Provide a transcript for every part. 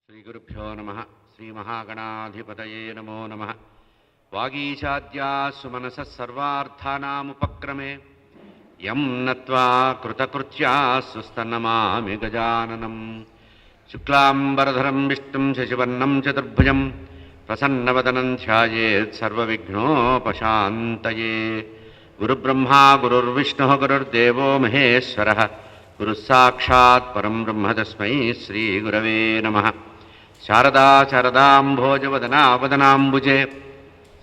श्रीगुरुभ्यो नमः। श्रीमहागणाधिपतये नमो नमः। वागीशाद्या सुमनसः सर्वार्थानामुपक्रमे यं नत्वा कृतकृत्या सुस्तन्नमामि गजाननम्। शुक्लाम्बरधरं विष्णुं शशिवर्णं चतुर्भुजं प्रसन्नवदनं ध्यायेत् सर्वविघ्नोपशान्तये। गुरुब्रह्मा गुरुर्विष्णुः गुरुर्देवो महेश्वरः गुरुः साक्षात् परं ब्रह्म तस्मै श्रीगुरवे नमः। शारदा शारदाम्भोजवदना वदनाम्बुजे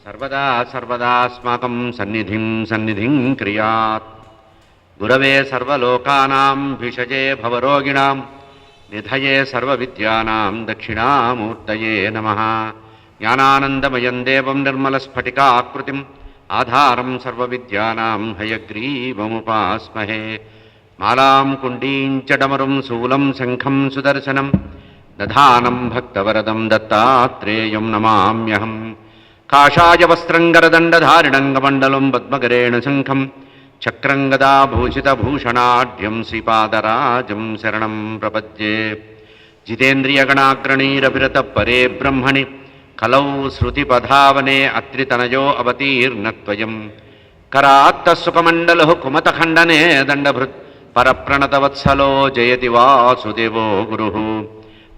सर्वदा सर्वदास्माकं सन्निधिं क्रियात्। गुरवे सर्वलोकानां भिषजे भवरोगिणां निधये सर्वविद्यानां दक्षिणामूर्तये नमः। ज्ञानानन्दमयं देवं निर्मलस्फटिकाकृतिम् आधारं सर्वविद्यानां हयग्रीवमुपास्महे। मालां कुण्डीं च डमरुं शूलं शङ्खं सुदर्शनं दधानं भक्तवरदं दत्तात्रेयं नमाम्यहम्। काषायवस्त्रं गरदण्डधारिणं कमण्डलं पद्मकरेण शङ्खं चक्रं गदाभूषितभूषणाढ्यं श्रीपादराजं शरणं प्रपद्ये। जितेन्द्रियगणाग्रणीरभिरतपरे ब्रह्मणि कलौ श्रुतिपधावने अत्रितनयो अवतीर्णत्वयं। करात्तसुखमण्डलः कुमतखण्डने दण्डभृत् परप्रणतवत्सलो जयति वासुदेवो गुरुः।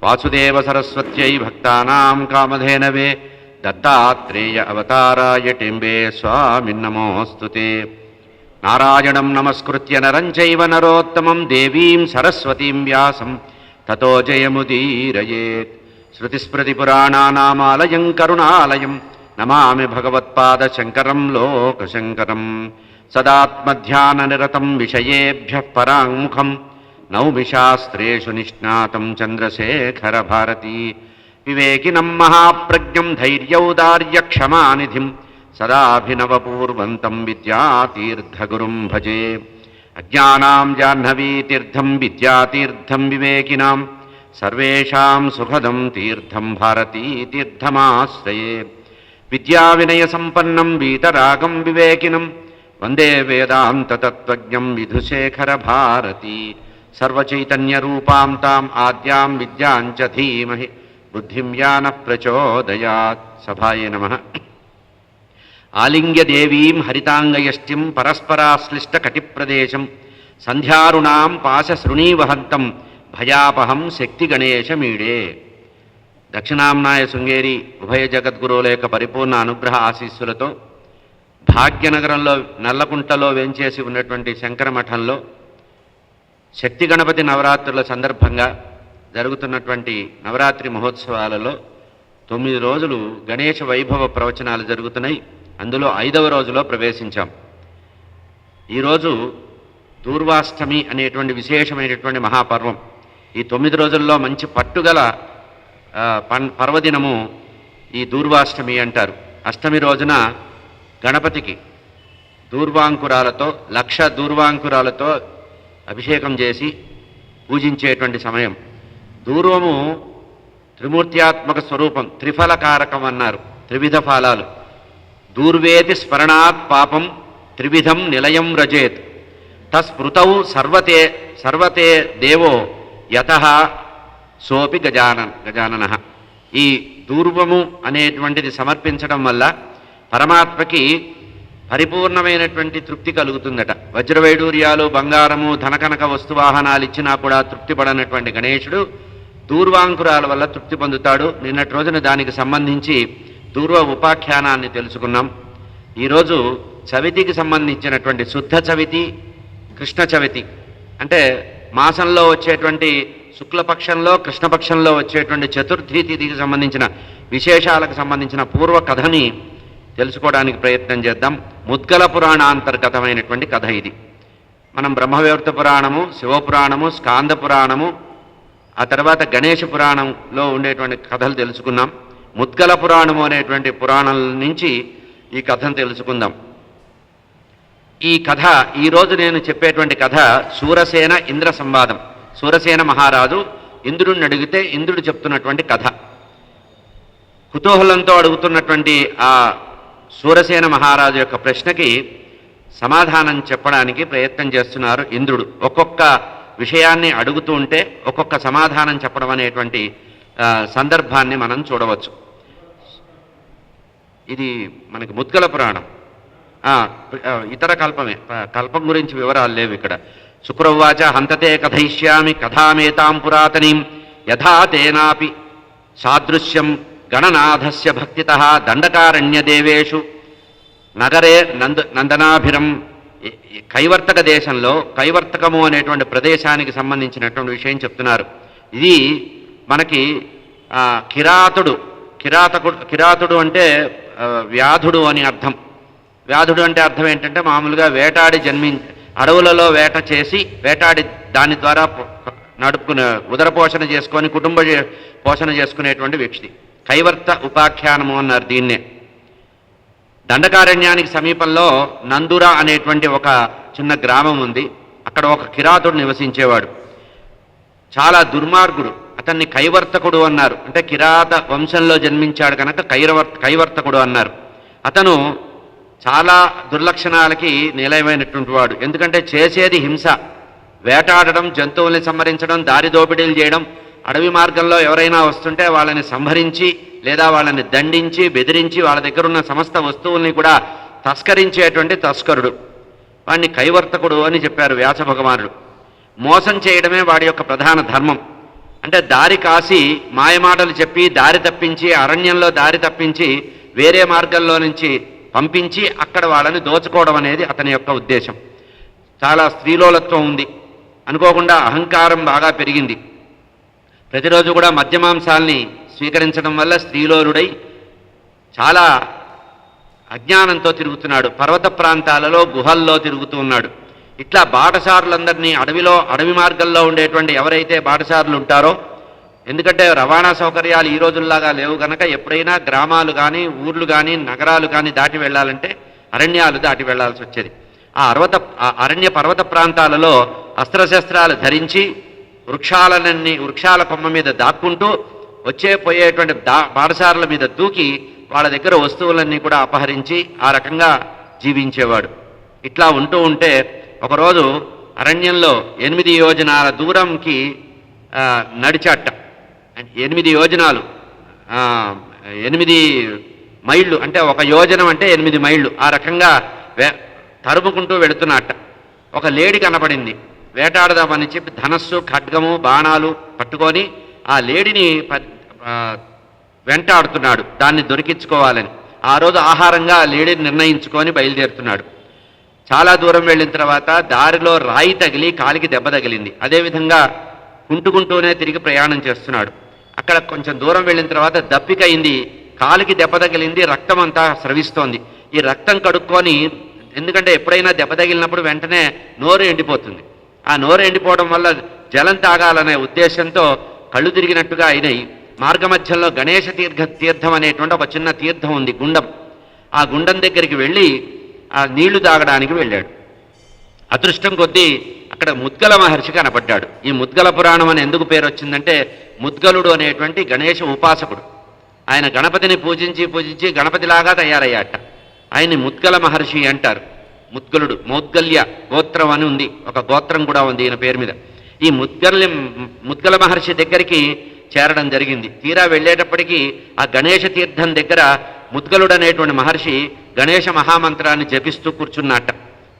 वासुदेव सरस्वत्यै भक्तानां कामधेनवे दत्तात्रेय अवताराय टिम्बे स्वामिन्नमोऽस्तु ते। नारायणं नमस्कृत्य नरं चैव नरोत्तमं देवीं सरस्वतीं व्यासं ततो जयमुदीरयेत्। श्रुतिस्मृतिपुराणानामालयं करुणालयं नमामि भगवत्पादशङ्करं लोकशङ्करं। सदात्मध्याननिरतं विषयेभ्यः पराङ्मुखं नौमि शास्त्रेषु निष्णातं चन्द्रशेखरभारती। विवेकिनं महाप्रज्ञं धैर्यौदार्यक्षमानिधिं सदाभिनवपूर्वन्तं विद्यातीर्थगुरुं भजे। अज्ञानां जाह्नवीतीर्थं विद्यातीर्थं विवेकिनां सर्वेषां सुखदं तीर्थं भारतीतीर्थमाश्रये। विद्याविनयसम्पन्नं वीतरागं विवेकिनं वन्दे वेदान्ततत्त्वज्ञं विधुशेखरभारती। सर्वचैतन्यरूपां ताम् आद्यां विद्यां च धीमहि बुद्धिं या नः प्रचोदयात्। सभाये नमः। आलिङ्ग्य देवीं हरिताङ्गयष्टिं परस्पराश्लिष्टकटिप्रदेशं सन्ध्यारुणां पाशशृणीवहन्तं भयापहं शक्तिगणेशमीडे। దక్షిణాంనాయ శృంగేరి ఉభయ జగద్గురువుల యొక్క పరిపూర్ణ అనుగ్రహ ఆశీస్సులతో భాగ్యనగరంలో నల్లకుంటలో వేంచేసి ఉన్నటువంటి శంకర మఠంలో శక్తి గణపతి నవరాత్రుల సందర్భంగా జరుగుతున్నటువంటి నవరాత్రి మహోత్సవాలలో 9 రోజులు గణేష వైభవ ప్రవచనాలు జరుగుతున్నాయి. అందులో 5వ రోజులో ప్రవేశించాం. ఈరోజు దూర్వాష్టమి అనేటువంటి విశేషమైనటువంటి మహాపర్వం. ఈ 9 రోజుల్లో మంచి పట్టుగల పర్వదినము ఈ దూర్వాష్టమి అంటారు. అష్టమి రోజున గణపతికి దూర్వాంకురాలతో 1,00,000 దూర్వాంకురాలతో అభిషేకం చేసి పూజించేటువంటి సమయం. దూర్వము త్రిమూర్త్యాత్మక స్వరూపం, త్రిఫలకారకం అన్నారు. త్రివిధ ఫలాలు. దూర్వేతి స్మరణాత్ పాపం త్రివిధం నిలయం రజేత్ తస్మృతౌ సర్వతే దేవో యతః సోపి గజాననః. ఈ దూర్వము అనేటువంటిది సమర్పించడం వల్ల పరమాత్మకి పరిపూర్ణమైనటువంటి తృప్తి కలుగుతుందట. వజ్రవైడూర్యాలు, బంగారము, ధనకనక వస్తువాహనాలు ఇచ్చినా కూడా తృప్తి పడనటువంటి గణేశుడు దూర్వాంకురాల వల్ల తృప్తి పొందుతాడు. నిన్నటి రోజున దానికి సంబంధించి దూర్వ ఉపాఖ్యానాన్ని తెలుసుకున్నాం. ఈరోజు చవితికి సంబంధించినటువంటి శుద్ధ చవితి, కృష్ణ చవితి అంటే మాసంలో వచ్చేటువంటి శుక్లపక్షంలో కృష్ణపక్షంలో వచ్చేటువంటి చతుర్థి తిథికి సంబంధించిన విశేషాలకు సంబంధించిన పూర్వ కథని తెలుసుకోవడానికి ప్రయత్నం చేద్దాం. ముద్గల పురాణాంతర్గతమైనటువంటి కథ ఇది. మనం బ్రహ్మవివర్త పురాణము, శివపురాణము, స్కాంద పురాణము, ఆ తర్వాత గణేష పురాణంలో ఉండేటువంటి కథలు తెలుసుకున్నాం. ముద్గల పురాణము అనేటువంటి పురాణం నుంచి ఈ కథను తెలుసుకుందాం. ఈ కథ ఈరోజు నేను చెప్పేటువంటి కథ శూరసేన ఇంద్ర సంవాదం. శూరసేన మహారాజు ఇంద్రుడిని అడిగితే ఇంద్రుడు చెప్తున్నటువంటి కథ. కుతూహలంతో అడుగుతున్నటువంటి ఆ శూరసేన మహారాజు యొక్క ప్రశ్నకి సమాధానం చెప్పడానికి ప్రయత్నం చేస్తున్నారు ఇంద్రుడు. ఒక్కొక్క విషయాన్ని అడుగుతూ ఉంటే ఒక్కొక్క సమాధానం చెప్పడం అనేటువంటి సందర్భాన్ని మనం చూడవచ్చు. ఇది మనకి ముద్గల పురాణం. ఇతర కల్పమే, కల్పం గురించి వివరాలు లేవు ఇక్కడ. శుక్రవాచ హంతతే కథయిష్యామి కథామేతాం పురాతనీం యథా తేనాపి సాదృశ్యం గణనాథస్య భక్తితః దండకారణ్యదేవేషు నగరే నందనాభిరం. కైవర్తక దేశంలో కైవర్తకము అనేటువంటి ప్రదేశానికి సంబంధించినటువంటి విషయం చెప్తున్నారు. ఇది మనకి కిరాతుడు అంటే వ్యాధుడు అని అర్థం. వ్యాధుడు అంటే అర్థం ఏంటంటే మామూలుగా వేటాడి అడవులలో వేట చేసి వేటాడి దాని ద్వారా నడుపుకునే ఉదరపోషణ చేసుకొని కుటుంబ పోషణ చేసుకునేటువంటి వ్యక్తి. కైవర్త ఉపాఖ్యానము అన్నారు దీన్నే. దండకారణ్యానికి సమీపంలో నందుర అనేటువంటి ఒక చిన్న గ్రామం ఉంది. అక్కడ ఒక కిరాతుడు నివసించేవాడు. చాలా దుర్మార్గుడు. అతన్ని కైవర్తకుడు అన్నారు. అంటే కిరాత వంశంలో జన్మించాడు కనుక కైవర్తకుడు అన్నారు. అతను చాలా దుర్లక్షణాలకి నిలయమైనటువంటి వాడు. ఎందుకంటే చేసేది హింస, వేటాడడం, జంతువుల్ని సంహరించడం, దారి దోపిడీలు చేయడం, అడవి మార్గంలో ఎవరైనా వస్తుంటే వాళ్ళని సంహరించి లేదా వాళ్ళని దండించి బెదిరించి వాళ్ళ దగ్గర ఉన్న సమస్త వస్తువుల్ని కూడా తస్కరించేటువంటి తస్కరుడు. వాడిని కైవర్తకుడు అని చెప్పారు వ్యాస భగవానుడు. మోసం చేయడమే వాడి యొక్క ప్రధాన ధర్మం. అంటే దారి కాసి మాయమాటలు చెప్పి దారి తప్పించి, అరణ్యంలో దారి తప్పించి వేరే మార్గంలో నుంచి పంపించి అక్కడ వాళ్ళని దోచుకోవడం అనేది అతని యొక్క ఉద్దేశం. చాలా స్త్రీలోలత్వం ఉంది. అనుకోకుండా అహంకారం బాగా పెరిగింది. ప్రతిరోజు కూడా మద్యమాంసాల్ని స్వీకరించడం వల్ల స్త్రీలోలుడై చాలా అజ్ఞానంతో తిరుగుతున్నాడు. పర్వత ప్రాంతాలలో గుహల్లో తిరుగుతూ ఉన్నాడు. ఇట్లా బాటసారులందరినీ అడవి మార్గంలో ఉండేటువంటి ఎవరైతే బాటసారులు ఉంటారో, ఎందుకంటే రవాణా సౌకర్యాలు ఈ రోజుల్లాగా లేవు కనుక ఎప్పుడైనా గ్రామాలు కానీ ఊర్లు కానీ నగరాలు కానీ దాటి వెళ్ళాలంటే అరణ్యాలు దాటి వెళ్లాల్సి వచ్చేది. ఆ అరణ్య పర్వత ప్రాంతాలలో అస్త్రశస్త్రాలు ధరించి వృక్షాల కొమ్మ మీద దాక్కుంటూ పోయేటువంటి బాటసారుల మీద దూకి వాళ్ళ దగ్గర వస్తువులన్నీ కూడా అపహరించి ఆ రకంగా జీవించేవాడు. ఇట్లా ఉంటూ ఉంటే ఒకరోజు అరణ్యంలో 8 యోజనాల దూరంకి నడిచాట. 8 యోజనాలు 8 మైళ్ళు అంటే ఒక యోజనం అంటే 8 మైళ్ళు. ఆ రకంగా తరుముకుంటూ వెళుతున్నట్ట. ఒక లేడి కనపడింది. వేటాడదామని చెప్పి ధనస్సు, ఖడ్గము, బాణాలు పట్టుకొని ఆ లేడిని వెంటాడుతున్నాడు దాన్ని దొరికించుకోవాలని. ఆ రోజు ఆహారంగా ఆ లేడిని నిర్ణయించుకొని బయలుదేరుతున్నాడు. చాలా దూరం వెళ్ళిన తర్వాత దారిలో రాయి తగిలి కాలికి దెబ్బ తగిలింది. అదేవిధంగా కుంటుకుంటూనే తిరిగి ప్రయాణం చేస్తున్నాడు. అక్కడ కొంచెం దూరం వెళ్ళిన తర్వాత దప్పికైంది, కాలికి దెబ్బ తగిలింది, రక్తం అంతా స్రవిస్తోంది. ఈ రక్తం కడుక్కొని, ఎందుకంటే ఎప్పుడైనా దెబ్బ తగిలినప్పుడు వెంటనే నోరు ఎండిపోతుంది. ఆ నోరు ఎండిపోవడం వల్ల జలం తాగాలనే ఉద్దేశంతో కళ్ళు తిరిగినట్టుగా అయినాయి. మార్గమధ్యంలో గణేశ తీర్థం అనేటువంటి ఒక చిన్న తీర్థం ఉంది, గుండం. ఆ గుండం దగ్గరికి వెళ్ళి ఆ నీళ్లు తాగడానికి వెళ్ళాడు. అదృష్టం కొద్దీ అక్కడ ముద్గల మహర్షి కనపడ్డాడు. ఈ ముద్గల పురాణం అని ఎందుకు పేరు వచ్చిందంటే ముద్గలుడు అనేటువంటి గణేశ ఉపాసకుడు. ఆయన గణపతిని పూజించి గణపతిలాగా తయారయ్యాట. ఆయన్ని ముద్గల మహర్షి అంటారు. మౌద్గల్య గోత్రం అని ఉంది, ఒక గోత్రం కూడా ఉంది ఈయన పేరు మీద. ఈ ముద్గల మహర్షి దగ్గరికి చేరడం జరిగింది. తీరా వెళ్ళేటప్పటికీ ఆ గణేశ తీర్థం దగ్గర ముద్గలుడు అనేటువంటి మహర్షి గణేశ మహామంత్రాన్ని జపిస్తూ కూర్చున్నట్ట.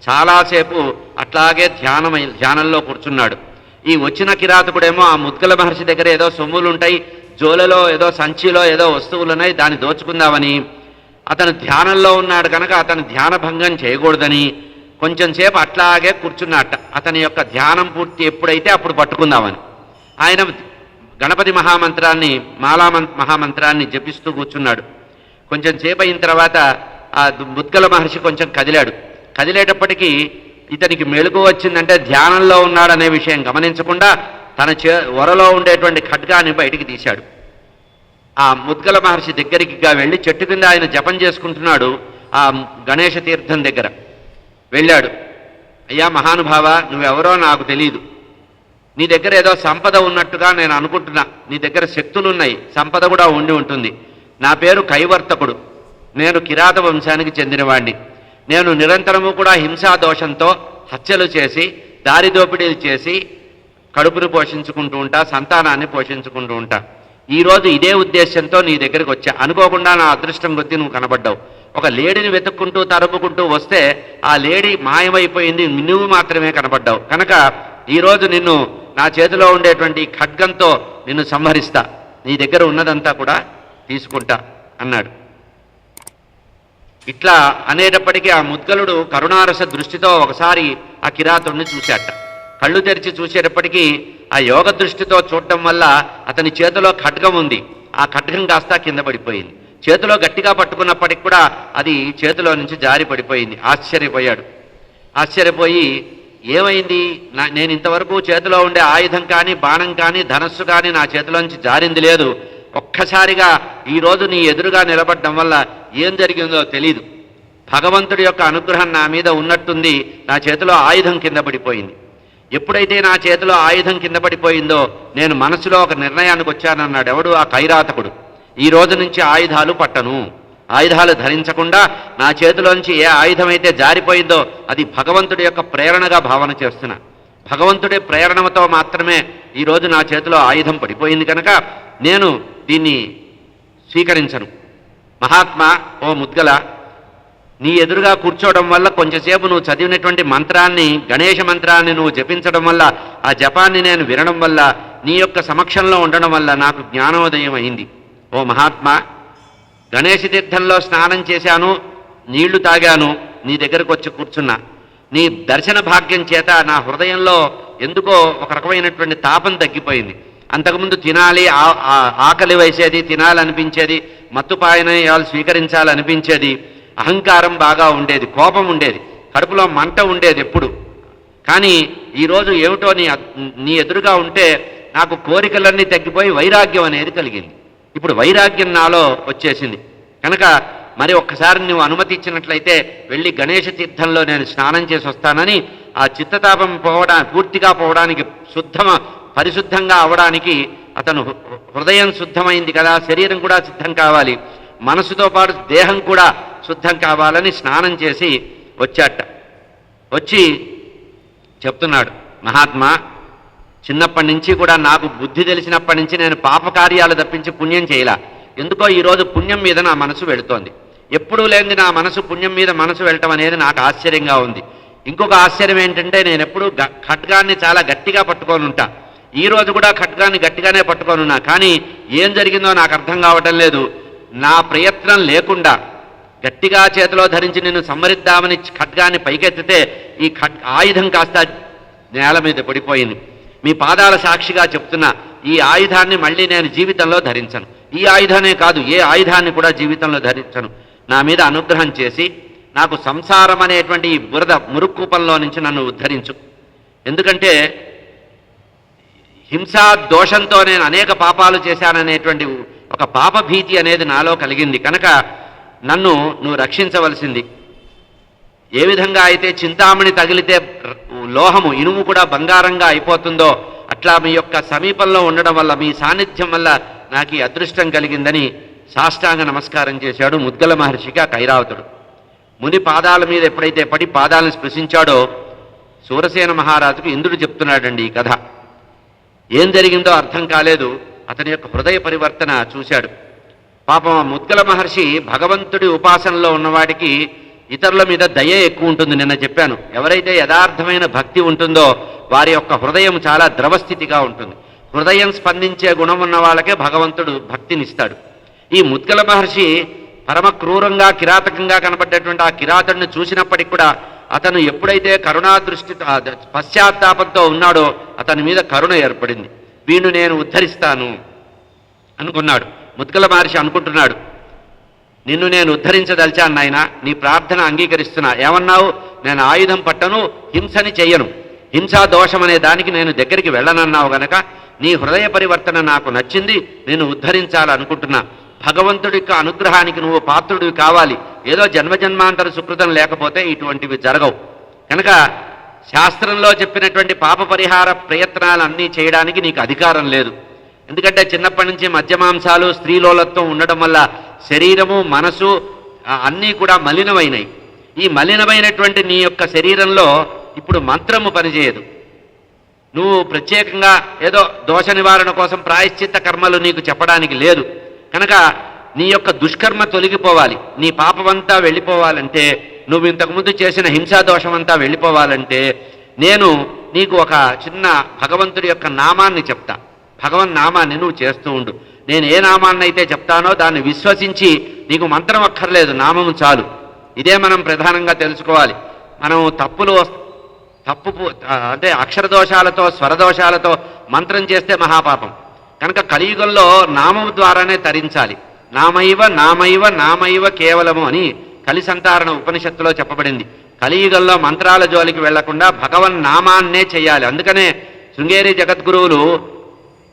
చాలాసేపు అట్లాగే ధ్యానంలో కూర్చున్నాడు. ఈ వచ్చిన కిరాతకుడేమో ఆ ముద్గల మహర్షి దగ్గర ఏదో సొమ్ములు ఉంటాయి, జోలలో ఏదో సంచిలో ఏదో వస్తువులు ఉన్నాయి, దాన్ని దోచుకుందామని, అతను ధ్యానంలో ఉన్నాడు కనుక అతను ధ్యాన భంగం చేయకూడదని కొంచెం సేపు అట్లాగే కూర్చున్నట్ట. అతని యొక్క ధ్యానం పూర్తి ఎప్పుడైతే అప్పుడు పట్టుకుందామని ఆయన గణపతి మహామంత్రాన్ని మహామంత్రాన్ని జపిస్తూ కూర్చున్నాడు. కొంచెం సేపు అయిన తర్వాత ఆ ముద్గల మహర్షి కొంచెం కదిలేటప్పటికీ ఇతనికి మెళుకు వచ్చిందంటే ధ్యానంలో ఉన్నాడనే విషయం గమనించకుండా తన వరలో ఉండేటువంటి ఖడ్గాన్ని బయటికి తీశాడు. ఆ ముద్గల మహర్షి దగ్గరికి వెళ్ళి చెట్టు కింద ఆయన జపం చేసుకుంటున్నాడు. ఆ గణేశ తీర్థం దగ్గర వెళ్ళాడు. అయ్యా మహానుభావ, నువ్వెవరో నాకు తెలియదు. నీ దగ్గర ఏదో సంపద ఉన్నట్టుగా నేను అనుకుంటున్నా. నీ దగ్గర శక్తులున్నాయి, సంపద కూడా ఉండి ఉంటుంది. నా పేరు కైవర్తకుడు. నేను కిరాత వంశానికి చెందినవాణ్ణి. నేను నిరంతరము కూడా హింసా దోషంతో హత్యలు చేసి దారి దోపిడీలు చేసి కడుపును పోషించుకుంటూ ఉంటా, సంతానాన్ని పోషించుకుంటూ ఉంటా. ఈరోజు ఇదే ఉద్దేశంతో నీ దగ్గరికి వచ్చా. అనుకోకుండా నా అదృష్టం కొద్దీ నువ్వు కనబడ్డావు. ఒక లేడీని వెతుక్కుంటూ తరుపుకుంటూ వస్తే ఆ లేడీ మాయమైపోయింది, నువ్వు మాత్రమే కనబడ్డావు. కనుక ఈరోజు నిన్ను నా చేతిలో ఉండేటువంటి ఖడ్గంతో నిన్ను సంహరిస్తా, నీ దగ్గర ఉన్నదంతా కూడా తీసుకుంటా అన్నాడు. ఇట్లా అనేటప్పటికీ ఆ ముద్గలుడు కరుణారస దృష్టితో ఒకసారి ఆ కిరాతుడిని చూశాట. కళ్ళు తెరిచి చూసేటప్పటికీ ఆ యోగ దృష్టితో చూడటం వల్ల అతని చేతిలో ఖడ్గం ఉంది. ఆ ఖడ్గం కాస్త కింద పడిపోయింది. చేతిలో గట్టిగా పట్టుకున్నప్పటికి కూడా అది చేతిలో నుంచి జారి పడిపోయింది. ఆశ్చర్యపోయాడు. ఆశ్చర్యపోయి ఏమైంది, నేను ఇంతవరకు చేతిలో ఉండే ఆయుధం కానీ బాణం కానీ ధనస్సు కానీ నా చేతిలోంచి జారింది లేదు. ఒక్కసారిగా ఈరోజు నీ ఎదురుగా నిలబడడం వల్ల ఏం జరిగిందో తెలీదు. భగవంతుడి యొక్క అనుగ్రహం నా మీద ఉన్నట్టుంది. నా చేతిలో ఆయుధం కింద పడిపోయింది. ఎప్పుడైతే నా చేతిలో ఆయుధం కింద పడిపోయిందో నేను మనసులో ఒక నిర్ణయానికి వచ్చానన్నాడు. ఎవడు? ఆ కైరాతకుడు. ఈ రోజు నుంచి ఆయుధాలు పట్టను, ఆయుధాలు ధరించకుండా నా చేతిలోంచి ఏ ఆయుధం అయితే జారిపోయిందో అది భగవంతుడి యొక్క ప్రేరణగా భావన చేస్తున్నా. భగవంతుడి ప్రేరణతో మాత్రమే ఈరోజు నా చేతిలో ఆయుధం పడిపోయింది కనుక నేను దీన్ని స్వీకరించను. మహాత్మా, ఓ ముద్గల, నీ ఎదురుగా కూర్చోవడం వల్ల కొంచెంసేపు నువ్వు చదివినటువంటి మంత్రాన్ని, గణేష మంత్రాన్ని నువ్వు జపించడం వల్ల, ఆ జపాన్ని నేను వినడం వల్ల, నీ యొక్క సమక్షంలో ఉండడం వల్ల నాకు జ్ఞానోదయం అయింది. ఓ మహాత్మా, గణేష తీర్థంలో స్నానం చేశాను, నీళ్లు తాగాను, నీ దగ్గరకు వచ్చి కూర్చున్నా. నీ దర్శన భాగ్యం చేత నా హృదయంలో ఎందుకో ఒక రకమైనటువంటి తాపం తగ్గిపోయింది. అంతకుముందు తినాలి, ఆకలి వేసేది, తినాలనిపించేది, మత్తుపాయనాలు స్వీకరించాలనిపించేది, అహంకారం బాగా ఉండేది, కోపం ఉండేది, కడుపులో మంట ఉండేది ఎప్పుడు. కానీ ఈరోజు ఏమిటో నీ ఎదురుగా ఉంటే నాకు కోరికలన్నీ తగ్గిపోయి వైరాగ్యం అనేది కలిగింది. ఇప్పుడు వైరాగ్యం నాలో వచ్చేసింది కనుక మరి ఒక్కసారి నువ్వు అనుమతి ఇచ్చినట్లయితే వెళ్ళి గణేష తీర్థంలో నేను స్నానం చేసి వస్తానని, ఆ చిత్తతాపం పూర్తిగా పోవడానికి, పరిశుద్ధంగా అవడానికి అతను హృదయం శుద్ధమైంది కదా, శరీరం కూడా సిద్ధం కావాలి, మనసుతో పాటు దేహం కూడా శుద్ధం కావాలని స్నానం చేసి వచ్చాట. వచ్చి చెప్తున్నాడు, మహాత్మా, చిన్నప్పటి నుంచి కూడా నాకు బుద్ధి తెలిసినప్పటి నుంచి నేను పాపకార్యాలు తప్పించి పుణ్యం చేయలా. ఎందుకో ఈరోజు పుణ్యం మీద నా మనసు వెళుతోంది. ఎప్పుడూ లేనిది నా మనసు పుణ్యం మీద మనసు వెళ్ళటం అనేది నాకు ఆశ్చర్యంగా ఉంది. ఇంకొక ఆశ్చర్యం ఏంటంటే నేను ఎప్పుడూ ఖడ్గాన్ని చాలా గట్టిగా పట్టుకొని ఉంటా. ఈ రోజు కూడా ఖడ్గాన్ని గట్టిగానే పట్టుకొని ఉన్నా. కానీ ఏం జరిగిందో నాకు అర్థం కావటం లేదు. నా ప్రయత్నం లేకుండా గట్టిగా చేతిలో ధరించి నిన్ను సంహరిద్దామని ఖడ్గాన్ని పైకెత్తితే ఈ ఆయుధం కాస్త నేల మీద పడిపోయింది. మీ పాదాల సాక్షిగా చెప్తున్నా, ఈ ఆయుధాన్ని మళ్ళీ నేను జీవితంలో ధరించను. ఈ ఆయుధానే కాదు, ఏ ఆయుధాన్ని కూడా జీవితంలో ధరించను. నా మీద అనుగ్రహం చేసి నాకు సంసారం అనేటువంటి ఈ మురుక్కూపంలో నుంచి నన్ను ఉద్ధరించు. ఎందుకంటే హింసా దోషంతో నేను అనేక పాపాలు చేశాననేటువంటి ఒక పాపభీతి అనేది నాలో కలిగింది కనుక నన్ను నువ్వు రక్షించవలసింది. ఏ విధంగా అయితే చింతామణి తగిలితే లోహము, ఇనుము కూడా బంగారంగా అయిపోతుందో అట్లా మీ యొక్క సమీపంలో ఉండడం వల్ల, మీ సాన్నిధ్యం వల్ల నాకు ఈ అదృష్టం కలిగిందని సాష్టాంగ నమస్కారం చేశాడు ముద్గల మహర్షికి ఆ కైరావతుడు. ముని పాదాల మీద ఎప్పుడైతే పడి పాదాలను స్పృశించాడో సూరసేన మహారాజుకు ఇంద్రుడు చెప్తున్నాడండి ఈ కథ. ఏం జరిగిందో అర్థం కాలేదు. అతని యొక్క హృదయ పరివర్తన చూశాడు. పాపం ముద్గల మహర్షి భగవంతుడి ఉపాసనలో ఉన్నవాడికి ఇతరుల మీద దయ ఎక్కువ ఉంటుంది. నిన్న చెప్పాను, ఎవరైతే యథార్థమైన భక్తి ఉంటుందో వారి యొక్క హృదయం చాలా ద్రవస్థితిగా ఉంటుంది. హృదయం స్పందించే గుణం ఉన్న వాళ్ళకే భగవంతుడు భక్తినిస్తాడు. ఈ ముద్గల మహర్షి పరమ క్రూరంగా, కిరాతకంగా కనబడ్డటువంటి ఆ కిరాతుడిని చూసినప్పటికి కూడా అతను ఎప్పుడైతే కరుణాదృష్టి పశ్చాత్తాపంతో ఉన్నాడో అతని మీద కరుణ ఏర్పడింది. వీణు నేను ఉద్ధరిస్తాను అనుకున్నాడు. ముద్గల మహర్షి అనుకుంటున్నాడు, నిన్ను నేను ఉద్ధరించదలిచాను నాయన, నీ ప్రార్థన అంగీకరిస్తున్నా. ఏమన్నావు? నేను ఆయుధం పట్టను, హింసని చెయ్యను, హింసా దోషం అనే దానికి నేను దగ్గరికి వెళ్ళనన్నావు గనక నీ హృదయ పరివర్తన నాకు నచ్చింది, నేను ఉద్ధరించాలనుకుంటున్నా. భగవంతుడి యొక్క అనుగ్రహానికి నువ్వు పాత్రుడివి కావాలి. ఏదో జన్మజన్మాంతర సుకృతం లేకపోతే ఇటువంటివి జరగవు. కనుక శాస్త్రంలో చెప్పినటువంటి పాప పరిహార ప్రయత్నాలన్నీ చేయడానికి నీకు అధికారం లేదు. ఎందుకంటే చిన్నప్పటి నుంచి మద్యమాంసాలు, స్త్రీలోలత్వం ఉండడం వల్ల శరీరము, మనసు అన్నీ కూడా మలినమైనవి. ఈ మలినమైనటువంటి నీ యొక్క శరీరంలో ఇప్పుడు మంత్రము పనిచేయదు. నువ్వు ప్రత్యేకంగా ఏదో దోష నివారణ కోసం ప్రాయశ్చిత్త కర్మలు నీకు చెప్పడానికి లేదు. కనుక నీ యొక్క దుష్కర్మ తొలగిపోవాలి, నీ పాపమంతా వెళ్ళిపోవాలంటే, నువ్వు ఇంతకుముందు చేసిన హింసా దోషమంతా వెళ్ళిపోవాలంటే నేను నీకు ఒక చిన్న భగవంతుడి యొక్క నామాన్ని చెప్తా. భగవన్ నామాన్ని నువ్వు చేస్తూ ఉండు. నేను ఏ నామాన్ని అయితే చెప్తానో దాన్ని విశ్వసించి, నీకు మంత్రం అక్కర్లేదు, నామము చాలు. ఇదే మనం ప్రధానంగా తెలుసుకోవాలి. మనం అంటే అక్షరదోషాలతో స్వరదోషాలతో మంత్రం చేస్తే మహాపాపం. కనుక కలియుగంలో నామము ద్వారానే తరించాలి. నామైవ నామైవ నామైవ కేవలము అని కలిసంతారణ ఉపనిషత్తులో చెప్పబడింది. కలియుగంలో మంత్రాల జోలికి వెళ్లకుండా భగవన్ నామాన్నే చేయాలి. అందుకనే శృంగేరి జగద్గురువులు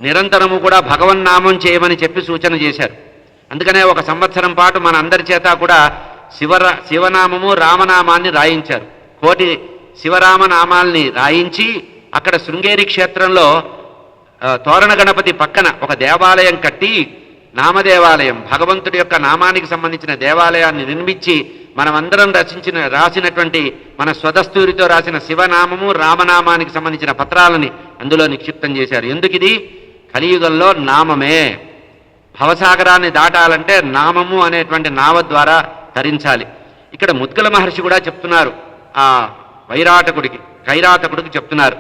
నిరంతరము కూడా భగవన్నామం చేయమని చెప్పి సూచన చేశారు. అందుకనే ఒక సంవత్సరం పాటు మన అందరి చేత కూడా శివనామము రామనామాన్ని రాయించారు. కోటి శివరామనామాల్ని రాయించి అక్కడ శృంగేరి క్షేత్రంలో తోరణ గణపతి పక్కన ఒక దేవాలయం కట్టి, నామదేవాలయం, భగవంతుడి యొక్క నామానికి సంబంధించిన దేవాలయాన్ని నిర్మించి మనమందరం రాసినటువంటి మన స్వదస్తూరితో రాసిన శివనామము రామనామానికి సంబంధించిన పత్రాలని అందులో నిక్షిప్తం చేశారు. ఎందుకిది? కలియుగంలో నామమే. భవసాగరాన్ని దాటాలంటే నామము అనేటువంటి నావ ద్వారా తరించాలి. ఇక్కడ ముద్గల మహర్షి కూడా చెప్తున్నారు, ఆ కైరాతకుడికి చెప్తున్నారు,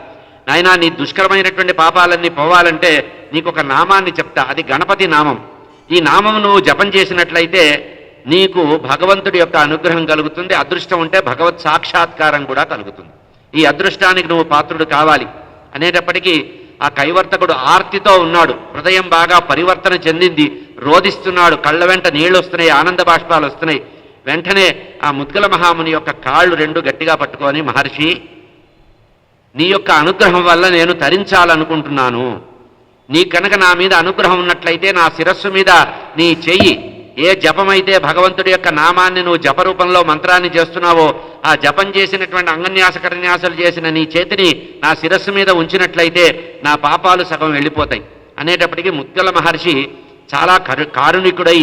నాయనా నీ దుష్కరమైనటువంటి పాపాలన్నీ పోవాలంటే నీకు ఒక నామాన్ని చెప్తా, అది గణపతి నామం. ఈ నామం నువ్వు జపం చేసినట్లయితే నీకు భగవంతుడి యొక్క అనుగ్రహం కలుగుతుంది. అదృష్టం ఉంటే భగవత్ సాక్షాత్కారం కూడా కలుగుతుంది. ఈ అదృష్టానికి నువ్వు పాత్రుడు కావాలి అనేటప్పటికీ ఆ కైవర్తకుడు ఆర్తితో ఉన్నాడు. హృదయం బాగా పరివర్తన చెందింది, రోధిస్తున్నాడు, కళ్ళ వెంట నీళ్లు వస్తున్నాయి, ఆనంద బాష్పాలు వస్తున్నాయి. వెంటనే ఆ ముద్గల మహాముని యొక్క కాళ్ళు రెండు గట్టిగా పట్టుకొని, మహర్షి నీ యొక్క అనుగ్రహం వల్ల నేను తరించాలనుకుంటున్నాను. నీ కనుక నా మీద అనుగ్రహం ఉన్నట్లయితే నా శిరస్సు మీద నీ చెయ్యి, ఏ జపమైతే భగవంతుడి యొక్క నామాన్ని నువ్వు జపరూపంలో మంత్రాన్ని చేస్తున్నావో ఆ జపం చేసినటువంటి అంగన్యాస కరన్యాసాలు చేసిన నీ చేతిని నా శిరస్సు మీద ఉంచినట్లయితే నా పాపాలు సగం వెళ్ళిపోతాయి అనేటప్పటికీ ముద్గల మహర్షి చాలా కారుణికుడై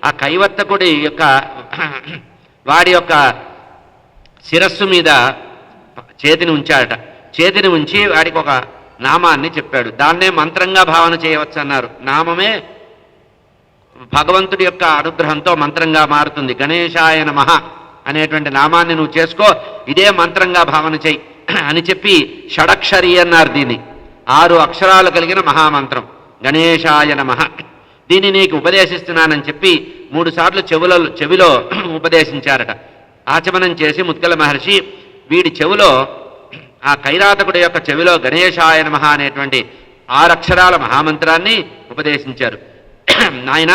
ఆ కైవర్తకుడి యొక్క వాడి యొక్క శిరస్సు మీద చేతిని ఉంచాడట. చేతిని ఉంచి వాడికి ఒక నామాన్ని చెప్పాడు. దాన్నే మంత్రంగా భావన చేయవచ్చు అన్నారు. నామమే భగవంతుడి యొక్క అనుగ్రహంతో మంత్రంగా మారుతుంది. గణేశాయ నమః అనేటువంటి నామాన్ని నువ్వు చేసుకో, ఇదే మంత్రంగా భావన చెయ్యి అని చెప్పి షడక్షరి అన్నారు. దీన్ని 6 అక్షరాలు కలిగిన మహామంత్రం గణేశాయ నమః. దీన్ని నీకు ఉపదేశిస్తున్నానని చెప్పి 3 సార్లు చెవిలో ఉపదేశించారట. ఆచమనం చేసి ముద్గల మహర్షి వీడి చెవిలో, ఆ కైరాతకుడి యొక్క చెవిలో గణేశాయ నమః అనేటువంటి 6 అక్షరాల మహామంత్రాన్ని ఉపదేశించారు. నాయన,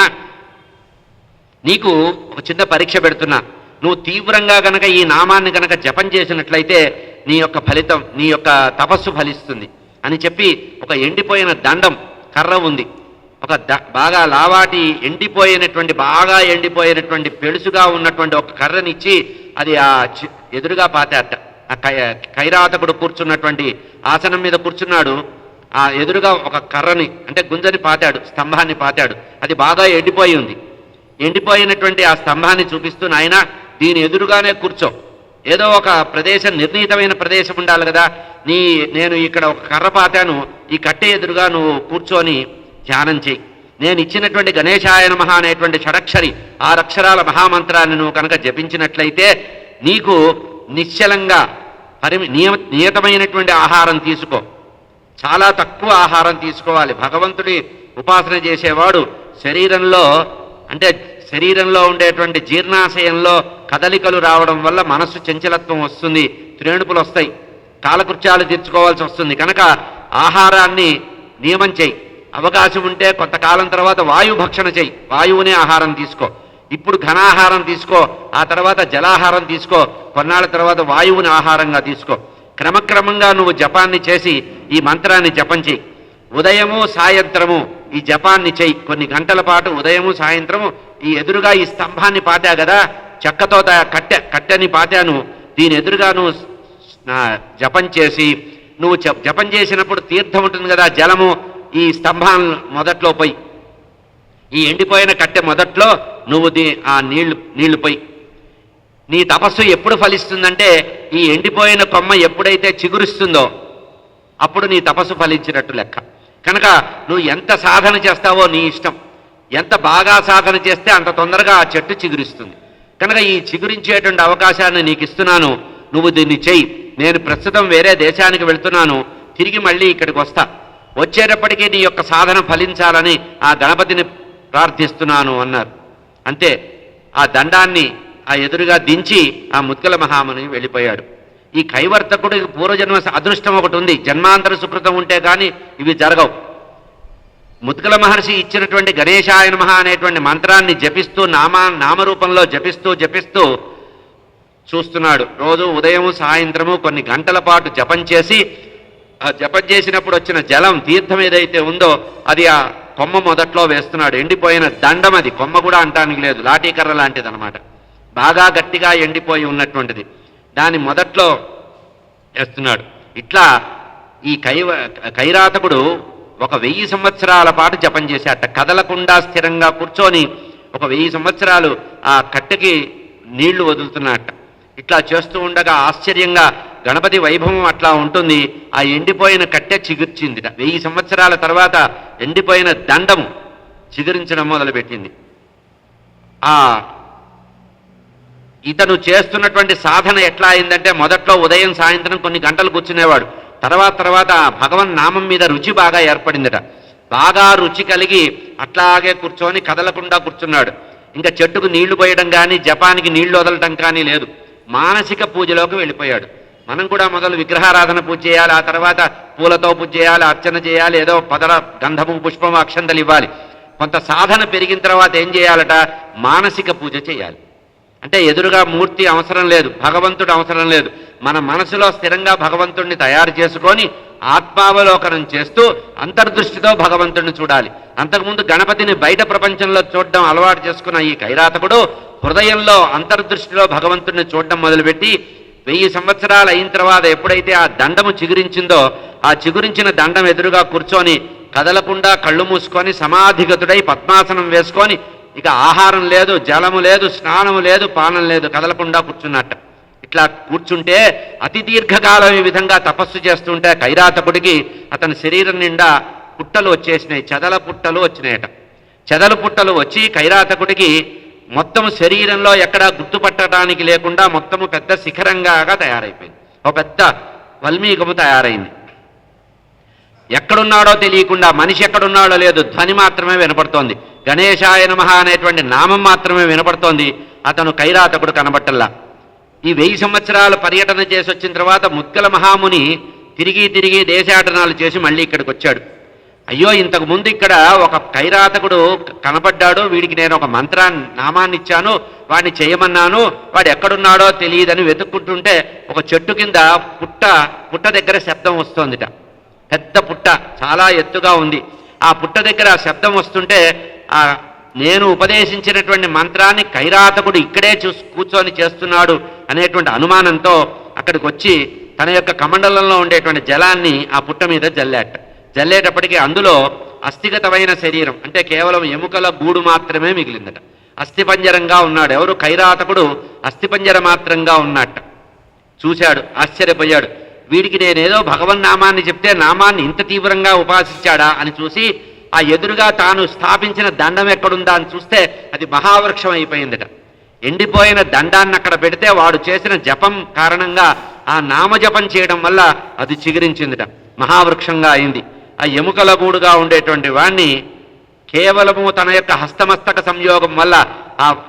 నీకు ఒక చిన్న పరీక్ష పెడుతున్నా. నువ్వు తీవ్రంగా గనక ఈ నామాన్ని గనక జపం చేసినట్లయితే నీ యొక్క ఫలితం, నీ యొక్క తపస్సు ఫలిస్తుంది అని చెప్పి ఒక ఎండిపోయిన దండం కర్ర ఉంది, ఒక బాగా లావాటి బాగా ఎండిపోయినటువంటి పెడుసుగా ఉన్నటువంటి ఒక కర్రనిచ్చి అది ఆ ఎదురుగా పాతాట. ఆ కైరాతకుడు కూర్చున్నటువంటి ఆసనం మీద కూర్చున్నాడు. ఆ ఎదురుగా ఒక కర్రని అంటే గుంజని పాతాడు, స్తంభాన్ని పాతాడు. అది బాగా ఎండిపోయి ఉంది. ఎండిపోయినటువంటి ఆ స్తంభాన్ని చూపిస్తూ, నాయన దీని ఎదురుగానే కూర్చో. ఏదో ఒక ప్రదేశం, నిర్ణీతమైన ప్రదేశం ఉండాలి కదా. నేను ఇక్కడ ఒక కర్ర పాతాను, ఈ కట్టె ఎదురుగా నువ్వు కూర్చొని ధ్యానం చేయి. నేను ఇచ్చినటువంటి గణేశాయ నమః అనేటువంటి షడక్షరి 6 అక్షరాల మహామంత్రాన్ని నువ్వు కనుక జపించినట్లయితే నీకు నిశ్చలంగా నియతమైనటువంటి ఆహారం తీసుకో. చాలా తక్కువ ఆహారం తీసుకోవాలి. భగవంతుడి ఉపాసన చేసేవాడు శరీరంలో ఉండేటువంటి జీర్ణాశయంలో కదలికలు రావడం వల్ల మనస్సు చంచలత్వం వస్తుంది, త్రేణుపులు వస్తాయి, కాలకృత్యాలు తీర్చుకోవాల్సి వస్తుంది. కనుక ఆహారాన్ని నియమం చేయి. అవకాశం ఉంటే కొంతకాలం తర్వాత వాయుభక్షణ చేయి, వాయువునే ఆహారం తీసుకో. ఇప్పుడు ఘనాహారం తీసుకో, ఆ తర్వాత జలాహారం తీసుకో, కొన్నాళ్ళ తర్వాత వాయువుని ఆహారంగా తీసుకో. క్రమక్రమంగా నువ్వు జపాన్ని చేసి ఈ మంత్రాన్ని జపం చేయి. ఉదయము సాయంత్రము ఈ జపాన్ని చెయ్యి. కొన్ని గంటల పాటు ఉదయము సాయంత్రము ఈ ఎదురుగా ఈ స్తంభాన్ని పాతా కదా, చెక్కతో కట్టెని పాతాను, దీని ఎదురుగా నువ్వు జపం చేసి, నువ్వు జపం చేసినప్పుడు తీర్థం ఉంటుంది కదా, జలము ఈ స్తంభం మొదట్లో పోయి, ఈ ఎండిపోయిన కట్టె మొదట్లో నువ్వు ఆ నీళ్లు పోయి. నీ తపస్సు ఎప్పుడు ఫలిస్తుందంటే ఈ ఎండిపోయిన కొమ్మ ఎప్పుడైతే చిగురిస్తుందో, అప్పుడు నీ తపస్సు ఫలించినట్టు లెక్క. కనుక నువ్వు ఎంత సాధన చేస్తావో నీ ఇష్టం. ఎంత బాగా సాధన చేస్తే అంత తొందరగా ఆ చెట్టు చిగురిస్తుంది. కనుక ఈ చిగురించేటువంటి అవకాశాన్ని నీకు ఇస్తున్నాను, నువ్వు దీన్ని చెయ్యి. నేను ప్రస్తుతం వేరే దేశానికి వెళ్తున్నాను, తిరిగి మళ్ళీ ఇక్కడికి వస్తా. వచ్చేటప్పటికీ నీ యొక్క సాధన ఫలించాలని ఆ గణపతిని ప్రార్థిస్తున్నాను అన్నారు. అంతే, ఆ దండాన్ని ఆ ఎదురుగా దించి ఆ ముద్గల మహాముని వెళ్ళిపోయాడు. ఈ కైవర్తకుడికి పూర్వజన్మ అదృష్టం ఒకటి ఉంది, జన్మాంతర సుకృతం ఉంటే కానీ ఇవి జరగవు. ముద్గల మహర్షి ఇచ్చినటువంటి గణేశాయ నమః అనేటువంటి మంత్రాన్ని జపిస్తూ నామరూపంలో జపిస్తూ చూస్తున్నాడు. రోజు ఉదయం సాయంత్రము కొన్ని గంటల పాటు జపం చేసి, ఆ జపం చేసినప్పుడు వచ్చిన జలం, తీర్థం ఏదైతే ఉందో అది ఆ కొమ్మ మొదట్లో వేస్తున్నాడు. ఎండిపోయిన దండం, అది కొమ్మ కూడా అంటానికి లేదు, లాఠీకర్ర లాంటిది అనమాట, బాగా గట్టిగా ఎండిపోయి ఉన్నటువంటిది, దాని మొదట్లో వేస్తున్నాడు. ఇట్లా ఈ కైరాతకుడు 1000 సంవత్సరాల పాటు జపం చేశాట. కదలకుండా స్థిరంగా కూర్చొని 1000 సంవత్సరాలు ఆ కట్టెకి నీళ్లు వదులుతున్నట్ట. ఇట్లా చేస్తూ ఉండగా ఆశ్చర్యంగా గణపతి వైభవం అట్లా ఉంటుంది. ఆ ఎండిపోయిన కట్టె చిగుర్చిందిట. 1000 సంవత్సరాల తర్వాత ఎండిపోయిన దండము చిగురించడం మొదలుపెట్టింది. ఇతను చేస్తున్నటువంటి సాధన ఎట్లా అయిందంటే, మొదట్లో ఉదయం సాయంత్రం కొన్ని గంటలు కూర్చునేవాడు. తర్వాత భగవన్ నామం మీద రుచి బాగా ఏర్పడిందట. బాగా రుచి కలిగి అట్లాగే కూర్చొని కదలకుండా కూర్చున్నాడు. ఇంకా చెట్టుకు నీళ్లు పోయడం కానీ జపానికి నీళ్లు వదలటం కానీ లేదు. మానసిక పూజలోకి వెళ్ళిపోయాడు. మనం కూడా మొదలు విగ్రహారాధన పూజ చేయాలి, ఆ తర్వాత పూలతో పూజ చేయాలి, అర్చన చేయాలి, ఏదో పదర గంధము పుష్పము అక్షంతలు ఇవ్వాలి. కొంత సాధన పెరిగిన తర్వాత ఏం చేయాలట, మానసిక పూజ చేయాలి. అంటే ఎదురుగా మూర్తి అవసరం లేదు, భగవంతుడు అవసరం లేదు. మన మనసులో స్థిరంగా భగవంతుడిని తయారు చేసుకొని ఆత్మావలోకనం చేస్తూ అంతర్దృష్టితో భగవంతుడిని చూడాలి. అంతకుముందు గణపతిని బయట ప్రపంచంలో చూడడం అలవాటు చేసుకున్న ఈ కైరాతకుడు హృదయంలో అంతర్దృష్టిలో భగవంతుడిని చూడడం మొదలుపెట్టి 1000 సంవత్సరాలు అయిన తర్వాత ఎప్పుడైతే ఆ దండము చిగురించిందో, ఆ చిగురించిన దండం ఎదురుగా కూర్చొని కదలకుండా కళ్ళు మూసుకొని సమాధిగతుడై పద్మాసనం వేసుకొని, ఇక ఆహారం లేదు, జలము లేదు, స్నానము లేదు, పానం లేదు, కదలకుండా కూర్చున్నట్ట. ఇట్లా కూర్చుంటే అతి దీర్ఘకాలం ఈ విధంగా తపస్సు చేస్తుంటే కైరాతకుడికి అతని శరీరం నిండా పుట్టలు వచ్చేసినాయి, చెదల పుట్టలు వచ్చినాయట. చెదల పుట్టలు వచ్చి కైరాతకుడికి మొత్తం శరీరంలో ఎక్కడా గుర్తుపట్టడానికి లేకుండా మొత్తము పెద్ద శిఖరంగా తయారైపోయింది. ఒక పెద్ద వల్మీకము తయారైంది. ఎక్కడున్నాడో తెలియకుండా, మనిషి ఎక్కడున్నాడో లేదు, ధ్వని మాత్రమే వినపడుతోంది. గణేశాయ నమః అనేటువంటి నామం మాత్రమే వినపడుతోంది. అతను కైరాతకుడు కనబట్టల్లా. ఈ 1000 సంవత్సరాలు పర్యటన చేసి వచ్చిన తర్వాత ముద్గల మహాముని తిరిగి దేశాటనాలు చేసి మళ్ళీ ఇక్కడికి వచ్చాడు. అయ్యో, ఇంతకు ముందు ఇక్కడ ఒక కైరాతకుడు కనపడ్డాడు, వీడికి నేను ఒక నామాన్ని ఇచ్చాను, వాడిని చేయమన్నాను, వాడు ఎక్కడున్నాడో తెలియదని వెతుక్కుంటుంటే ఒక చెట్టు కింద పుట్ట దగ్గర శబ్దం వస్తోందిట. పెద్ద పుట్ట, చాలా ఎత్తుగా ఉంది. ఆ పుట్ట దగ్గర శబ్దం వస్తుంటే నేను ఉపదేశించినటువంటి మంత్రాన్ని కైరాతకుడు ఇక్కడే కూర్చొని చేస్తున్నాడు అనేటువంటి అనుమానంతో అక్కడికి వచ్చి తన యొక్క కమండలంలో ఉండేటువంటి జలాన్ని ఆ పుట్ట మీద జల్లేటప్పటికీ అందులో అస్థిగతమైన శరీరం, అంటే కేవలం ఎముకల గూడు మాత్రమే మిగిలిందట. అస్థిపంజరంగా ఉన్నాడు. ఎవరు? కైరాతకుడు అస్థిపంజర మాత్రంగా ఉన్నట్ట. చూశాడు, ఆశ్చర్యపోయాడు. వీడికి నేనేదో భగవన్నామాన్ని చెప్తే నామాన్ని ఇంత తీవ్రంగా ఉపాసించాడా అని చూసి ఆ ఎదురుగా తాను స్థాపించిన దండం ఎక్కడుందా అని చూస్తే అది మహావృక్షం అయిపోయిందట. ఎండిపోయిన దండాన్ని అక్కడ పెడితే వాడు చేసిన జపం కారణంగా ఆ నామజపం చేయడం వల్ల అది చిగురించిందిట, మహావృక్షంగా అయింది. ఆ ఎముకల గూడుగా ఉండేటువంటి వాణ్ణి కేవలము తన యొక్క హస్తమస్తక సంయోగం వల్ల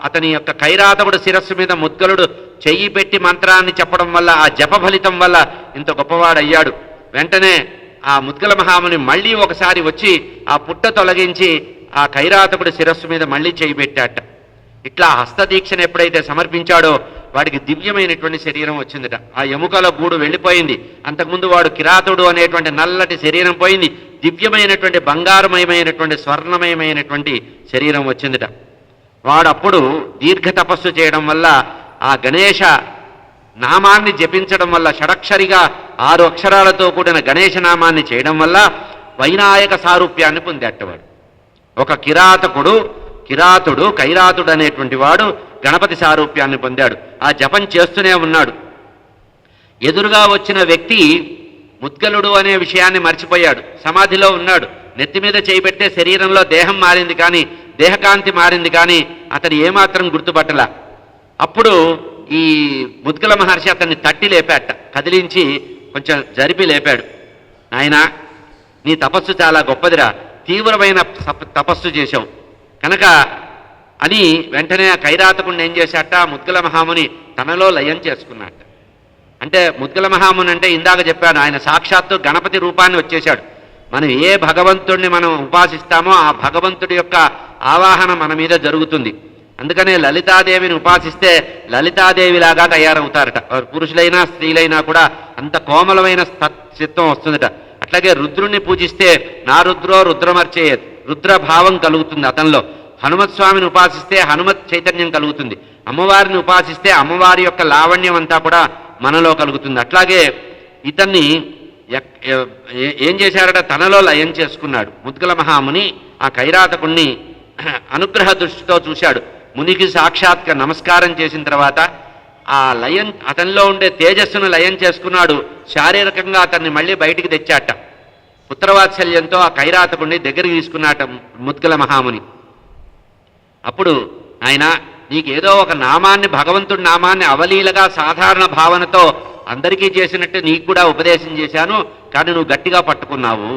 అతని యొక్క కైరాతకుడు శిరస్సు మీద ముద్గలుడు చెయ్యి పెట్టి మంత్రాన్ని చెప్పడం వల్ల, ఆ జప ఫలితం వల్ల ఇంత గొప్పవాడయ్యాడు. వెంటనే ఆ ముద్గల మహాముని మళ్ళీ ఒకసారి వచ్చి ఆ పుట్ట తొలగించి ఆ కైరాతకుడి శిరస్సు మీద మళ్ళీ చేయి పెట్టాట. ఇట్లా హస్తదీక్షను ఎప్పుడైతే సమర్పించాడో వాడికి దివ్యమైనటువంటి శరీరం వచ్చిందట. ఆ ఎముకల గూడు వెళ్ళిపోయింది. అంతకుముందు వాడు కిరాతుడు అనేటువంటి నల్లటి శరీరం పోయింది. దివ్యమైనటువంటి బంగారుమయమైనటువంటి స్వర్ణమయమైనటువంటి శరీరం వచ్చిందట. వాడు అప్పుడు దీర్ఘ తపస్సు చేయడం వల్ల, ఆ గణేశ నామాన్ని జపించడం వల్ల, షడక్షరిగా 6 అక్షరాలతో కూడిన గణేశ నామాన్ని చేయడం వల్ల వైనాయక సారూప్యాన్ని పొందేటవాడు. ఒక కిరాతుడు కైరాతుడు అనేటువంటి వాడు గణపతి సారూప్యాన్ని పొందాడు. ఆ జపం చేస్తూనే ఉన్నాడు. ఎదురుగా వచ్చిన వ్యక్తి ముద్గలుడు అనే విషయాన్ని మర్చిపోయాడు. సమాధిలో ఉన్నాడు. నెత్తి మీద చేయి పెట్టే శరీరంలో దేహం మారింది కానీ, దేహకాంతి మారింది కానీ అతను ఏమాత్రం గుర్తుపట్టలా. అప్పుడు ఈ ముద్గల మహర్షి అతన్ని తట్టి లేపాట, కదిలించి కొంచెం జరిపి లేపాడు. నాయనా, నీ తపస్సు చాలా గొప్పదిరా, తీవ్రమైన తపస్సు చేశావు కనుక అని వెంటనే ఆ కైరాతకుడిని ఏం చేశాట, ముద్గల మహాముని తనలో లయం చేసుకున్నట్ట. అంటే ముద్గల మహాముని అంటే ఇందాక చెప్పాను, ఆయన సాక్షాత్తు గణపతి రూపాన్ని వచ్చేశాడు. మనం ఏ భగవంతుడిని మనం ఉపాసిస్తామో ఆ భగవంతుడి యొక్క ఆవాహన మన మీద జరుగుతుంది. అందుకనే లలితాదేవిని ఉపాసిస్తే లలితాదేవిలాగా తయారవుతారట. పురుషులైనా స్త్రీలైనా కూడా అంత కోమలమైన చిత్తం వస్తుందట. అట్లాగే రుద్రుణ్ణి పూజిస్తే నా రుద్రో రుద్రమర్చేయత్, రుద్రభావం కలుగుతుంది అతనిలో. హనుమత్ స్వామిని ఉపాసిస్తే హనుమత్ చైతన్యం కలుగుతుంది. అమ్మవారిని ఉపాసిస్తే అమ్మవారి యొక్క లావణ్యం అంతా కూడా మనలో కలుగుతుంది. అట్లాగే ఇతన్ని ఏం చేశారట, తనలో లయం చేసుకున్నాడు. ముద్గల మహాముని ఆ కైరాతకుణ్ణి అనుగ్రహ దృష్టితో చూశాడు. మునికి సాక్షాత్గా నమస్కారం చేసిన తర్వాత ఆ లయం, అతనిలో ఉండే తేజస్సును లయం చేసుకున్నాడు. శారీరకంగా అతన్ని మళ్ళీ బయటికి తెచ్చాట. పుత్రవాత్సల్యంతో ఆ కైరాతకుణ్ణి దగ్గరికి తీసుకున్నాట ముద్గల మహాముని. అప్పుడు ఆయన, నీకేదో ఒక నామాన్ని, భగవంతుడి నామాన్ని అవలీలగా సాధారణ భావనతో అందరికీ చేసినట్టు నీకు కూడా ఉపదేశం చేశాను, కానీ నువ్వు గట్టిగా పట్టుకున్నావు.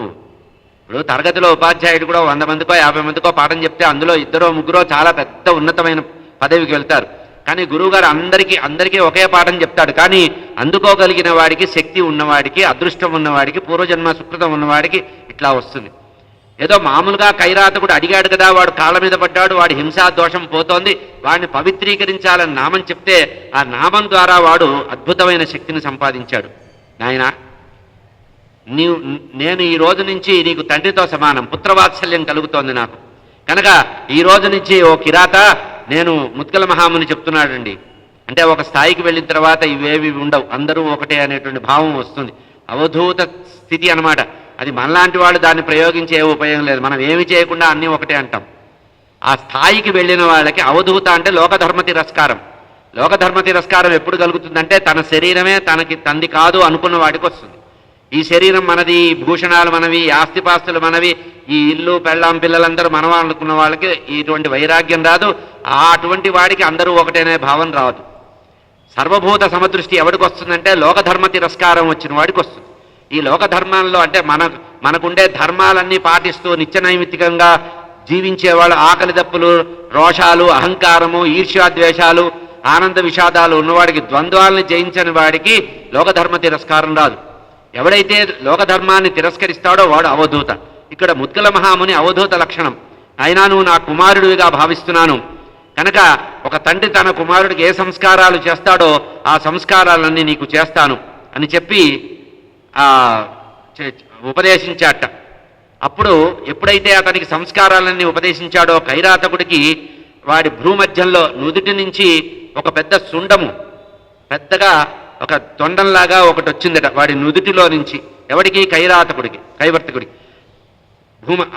ఇప్పుడు తరగతిలో ఉపాధ్యాయుడు కూడా 100 మందికో 50 మందికో పాఠం చెప్తే అందులో 2 ముగ్గురో చాలా పెద్ద ఉన్నతమైన పదవికి వెళ్తారు. కానీ గురువుగారు అందరికీ ఒకే పాఠం చెప్తాడు. కానీ అందుకోగలిగిన వాడికి, శక్తి ఉన్నవాడికి, అదృష్టం ఉన్నవాడికి, పూర్వజన్మ సుకృతం ఉన్నవాడికి ఇట్లా వస్తుంది. ఏదో మామూలుగా కైరాతకుడు అడిగాడు కదా, వాడు కాళ్ళ మీద పడ్డాడు, వాడి హింసా దోషం పోతోంది, వాడిని పవిత్రీకరించాలని నామం చెప్తే ఆ నామం ద్వారా వాడు అద్భుతమైన శక్తిని సంపాదించాడు. నాయనా, నేను ఈ రోజు నుంచి నీకు తండ్రితో సమానం, పుత్రవాత్సల్యం కలుగుతోంది నాకు కనుక ఈ రోజు నుంచి ఓ కిరాత, నేను ముద్గల మహాముని చెప్తున్నాడండి. అంటే ఒక స్థాయికి వెళ్ళిన తర్వాత ఇవేవి ఉండవు, అందరూ ఒకటే అనేటువంటి భావం వస్తుంది. అవధూత స్థితి అన్నమాట. అది మనలాంటి వాళ్ళు దాన్ని ప్రయోగించే ఉపయోగం లేదు. మనం ఏమి చేయకుండా అన్నీ ఒకటే అంటాం. ఆ స్థాయికి వెళ్ళిన వాళ్ళకి అవధూత అంటే లోకధర్మ తిరస్కారం. లోకధర్మ తిరస్కారం ఎప్పుడు కలుగుతుందంటే తన శరీరమే తంది కాదు అనుకున్న వాడికి వస్తుంది. ఈ శరీరం మనది, భూషణాలు మనవి, ఆస్తిపాస్తులు మనవి, ఈ ఇల్లు పెళ్ళాం పిల్లలందరూ మనవా అనుకున్న వాళ్ళకి ఇటువంటి వైరాగ్యం రాదు. అటువంటి వాడికి అందరూ ఒకటేనే భావం రాదు. సర్వభూత సమదృష్టి ఎవడికి వస్తుందంటే లోకధర్మ తిరస్కారం వచ్చిన వాడికి వస్తుంది. ఈ లోకధర్మాల్లో అంటే మనకుండే ధర్మాలన్నీ పాటిస్తూ నిత్యనైమిత్తికంగా జీవించేవాళ్ళు, ఆకలి దప్పులు, రోషాలు, అహంకారము, ఈర్ష్యాద్వేషాలు, ఆనంద విషాదాలు ఉన్నవాడికి, ద్వంద్వాలని జయించని వాడికి లోకధర్మ తిరస్కారం రాదు. ఎవడైతే లోకధర్మాన్ని తిరస్కరిస్తాడో వాడు అవధూత. ఇక్కడ ముద్గల మహాముని అవధూత లక్షణం. అయినా నువ్వు నా కుమారుడిగా భావిస్తున్నాను కనుక ఒక తండ్రి తన కుమారుడికి ఏ సంస్కారాలు చేస్తాడో ఆ సంస్కారాలన్నీ నీకు చేస్తాను అని చెప్పి ఉపదేశించాట. అప్పుడు ఎప్పుడైతే అతనికి సంస్కారాలన్నీ ఉపదేశించాడో కైరాతకుడికి వాడి భ్రూమధ్యంలో నుదుటి నుంచి ఒక పెద్ద సుండము, పెద్దగా ఒక తొండంలాగా ఒకటి వచ్చిందట వాడి నుదుటిలో నుంచి. ఎవడికి? కైరాతకుడికి, కైవర్తకుడికి.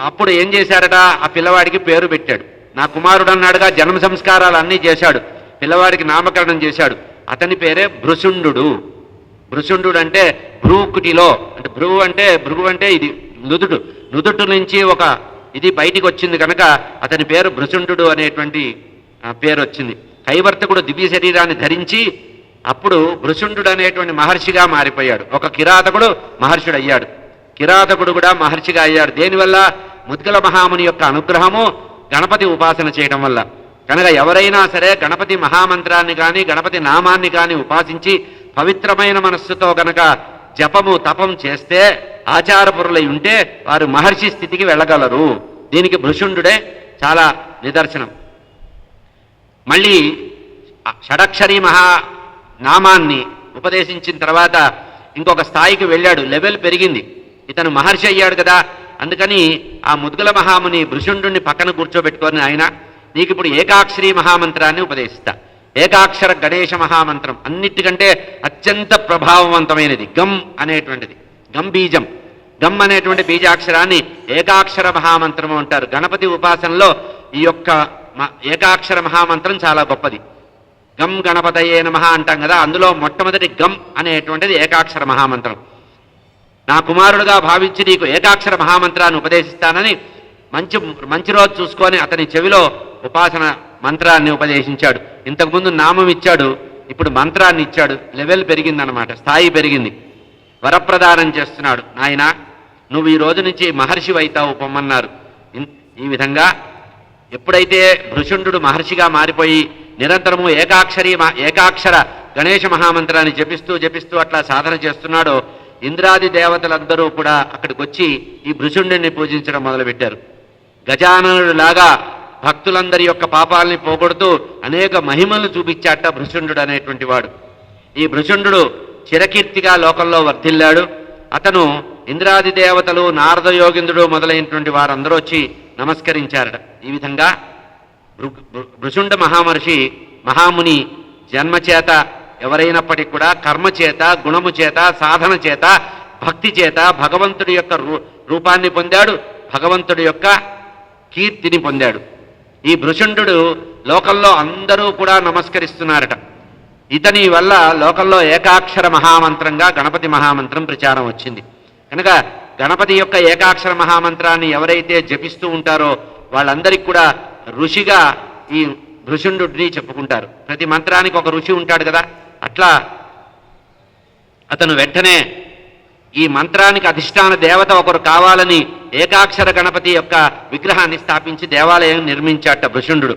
అప్పుడు ఏం చేశాడట, ఆ పిల్లవాడికి పేరు పెట్టాడు. నా కుమారుడు అన్నాడుగా, జన్మ సంస్కారాలు అన్నీ చేశాడు, పిల్లవాడికి నామకరణం చేశాడు. అతని పేరే భృశుండు. భృశుండు అంటే భ్రూకుటిలో, అంటే భృగు అంటే ఇది నుదుటు నుంచి ఒక ఇది బయటికి వచ్చింది కనుక అతని పేరు భృశుండు అనేటువంటి పేరు వచ్చింది. కైవర్తకుడు దివ్య శరీరాన్ని ధరించి అప్పుడు భృశుండు అనేటువంటి మహర్షిగా మారిపోయాడు. ఒక కిరాతకుడు మహర్షుడు అయ్యాడు, కిరాతకుడు కూడా మహర్షిగా అయ్యాడు. దేనివల్ల? ముద్గల మహాముని యొక్క అనుగ్రహము, గణపతి ఉపాసన చేయడం వల్ల. కనుక ఎవరైనా సరే గణపతి మహామంత్రాన్ని కానీ గణపతి నామాన్ని కానీ ఉపాసించి పవిత్రమైన మనస్సుతో గనక జపము తపం చేస్తే, ఆచారపురులై ఉంటే వారు మహర్షి స్థితికి వెళ్ళగలరు. దీనికి భృశుండుడే చాలా నిదర్శనం. మళ్ళీ షడక్షరి నామాన్ని ఉపదేశించిన తర్వాత ఇంకొక స్థాయికి వెళ్ళాడు, లెవెల్ పెరిగింది. ఇతను మహర్షి అయ్యాడు కదా, అందుకని ఆ ముద్గల మహాముని భృశుండుని పక్కన కూర్చోబెట్టుకొని, ఆయన నీకు ఇప్పుడు ఏకాక్షరి మహామంత్రాన్ని ఉపదేశిస్తా. ఏకాక్షర గణేశ మహామంత్రం అన్నిటికంటే అత్యంత ప్రభావవంతమైనది. గమ్ అనేటువంటిది, గం బీజం. గమ్ అనేటువంటి బీజాక్షరాన్ని ఏకాక్షర మహామంత్రము అంటారు. గణపతి ఉపాసనలో ఈ యొక్క ఏకాక్షర మహామంత్రం చాలా గొప్పది. గం గణపతయే నమః అంటాం కదా, అందులో మొట్టమొదటి గం అనేటువంటిది ఏకాక్షర మహామంత్రం. నా కుమారుడుగా భావించి నీకు ఏకాక్షర మహామంత్రాన్ని ఉపదేశిస్తానని మంచి రోజు చూసుకొని అతని చెవిలో ఉపాసన మంత్రాన్ని ఉపదేశించాడు. ఇంతకుముందు నామం ఇచ్చాడు, ఇప్పుడు మంత్రాన్ని ఇచ్చాడు. లెవెల్ పెరిగిందనమాట, స్థాయి పెరిగింది. వరప్రదానం చేస్తున్నాడు. నాయనా, నువ్వు ఈ రోజు నుంచి మహర్షి అవుతావు పొమ్మన్నారు. ఈ విధంగా ఎప్పుడైతే భృశుండు మహర్షిగా మారిపోయి నిరంతరము ఏకాక్షర గణేశ మహామంత్రాన్ని జపిస్తూ అట్లా సాధన చేస్తున్నాడో, ఇంద్రాది దేవతలందరూ కూడా అక్కడికి వచ్చి ఈ భృశుండుని పూజించడం మొదలుపెట్టారు. గజాననుడిలాగా భక్తులందరి యొక్క పాపాలని పోగొడుతూ అనేక మహిమలను చూపించాట భృశుండు అనేటువంటి వాడు. ఈ భృశుండు చిరకీర్తిగా లోకంలో వర్ధిల్లాడు. అతను ఇంద్రాది దేవతలు, నారద యోగింద్రుడు మొదలైనటువంటి వారందరూ వచ్చి నమస్కరించారట. ఈ విధంగా భృశుండ మహాముని జన్మచేత ఎవరైనప్పటికీ కూడా కర్మ చేత, గుణము చేత, సాధన చేత, భక్తి చేత భగవంతుడి యొక్క రూపాన్ని పొందాడు, భగవంతుడి యొక్క కీర్తిని పొందాడు. ఈ భృశుండు లోకంలో అందరూ కూడా నమస్కరిస్తున్నారట. ఇతని వల్ల లోకంలో ఏకాక్షర మహామంత్రంగా గణపతి మహామంత్రం ప్రచారం వచ్చింది. కనుక గణపతి యొక్క ఏకాక్షర మహామంత్రాన్ని ఎవరైతే జపిస్తూ ఉంటారో వాళ్ళందరికీ కూడా ఋషిగా ఈ భృశుండుని చెప్పుకుంటారు. ప్రతి మంత్రానికి ఒక ఋషి ఉంటాడు కదా, అట్లా అతను వెంటనే ఈ మంత్రానికి అధిష్టాన దేవత ఒకరు కావాలని ఏకాక్షర గణపతి యొక్క విగ్రహాన్ని స్థాపించి దేవాలయం నిర్మించాట భృశుండు.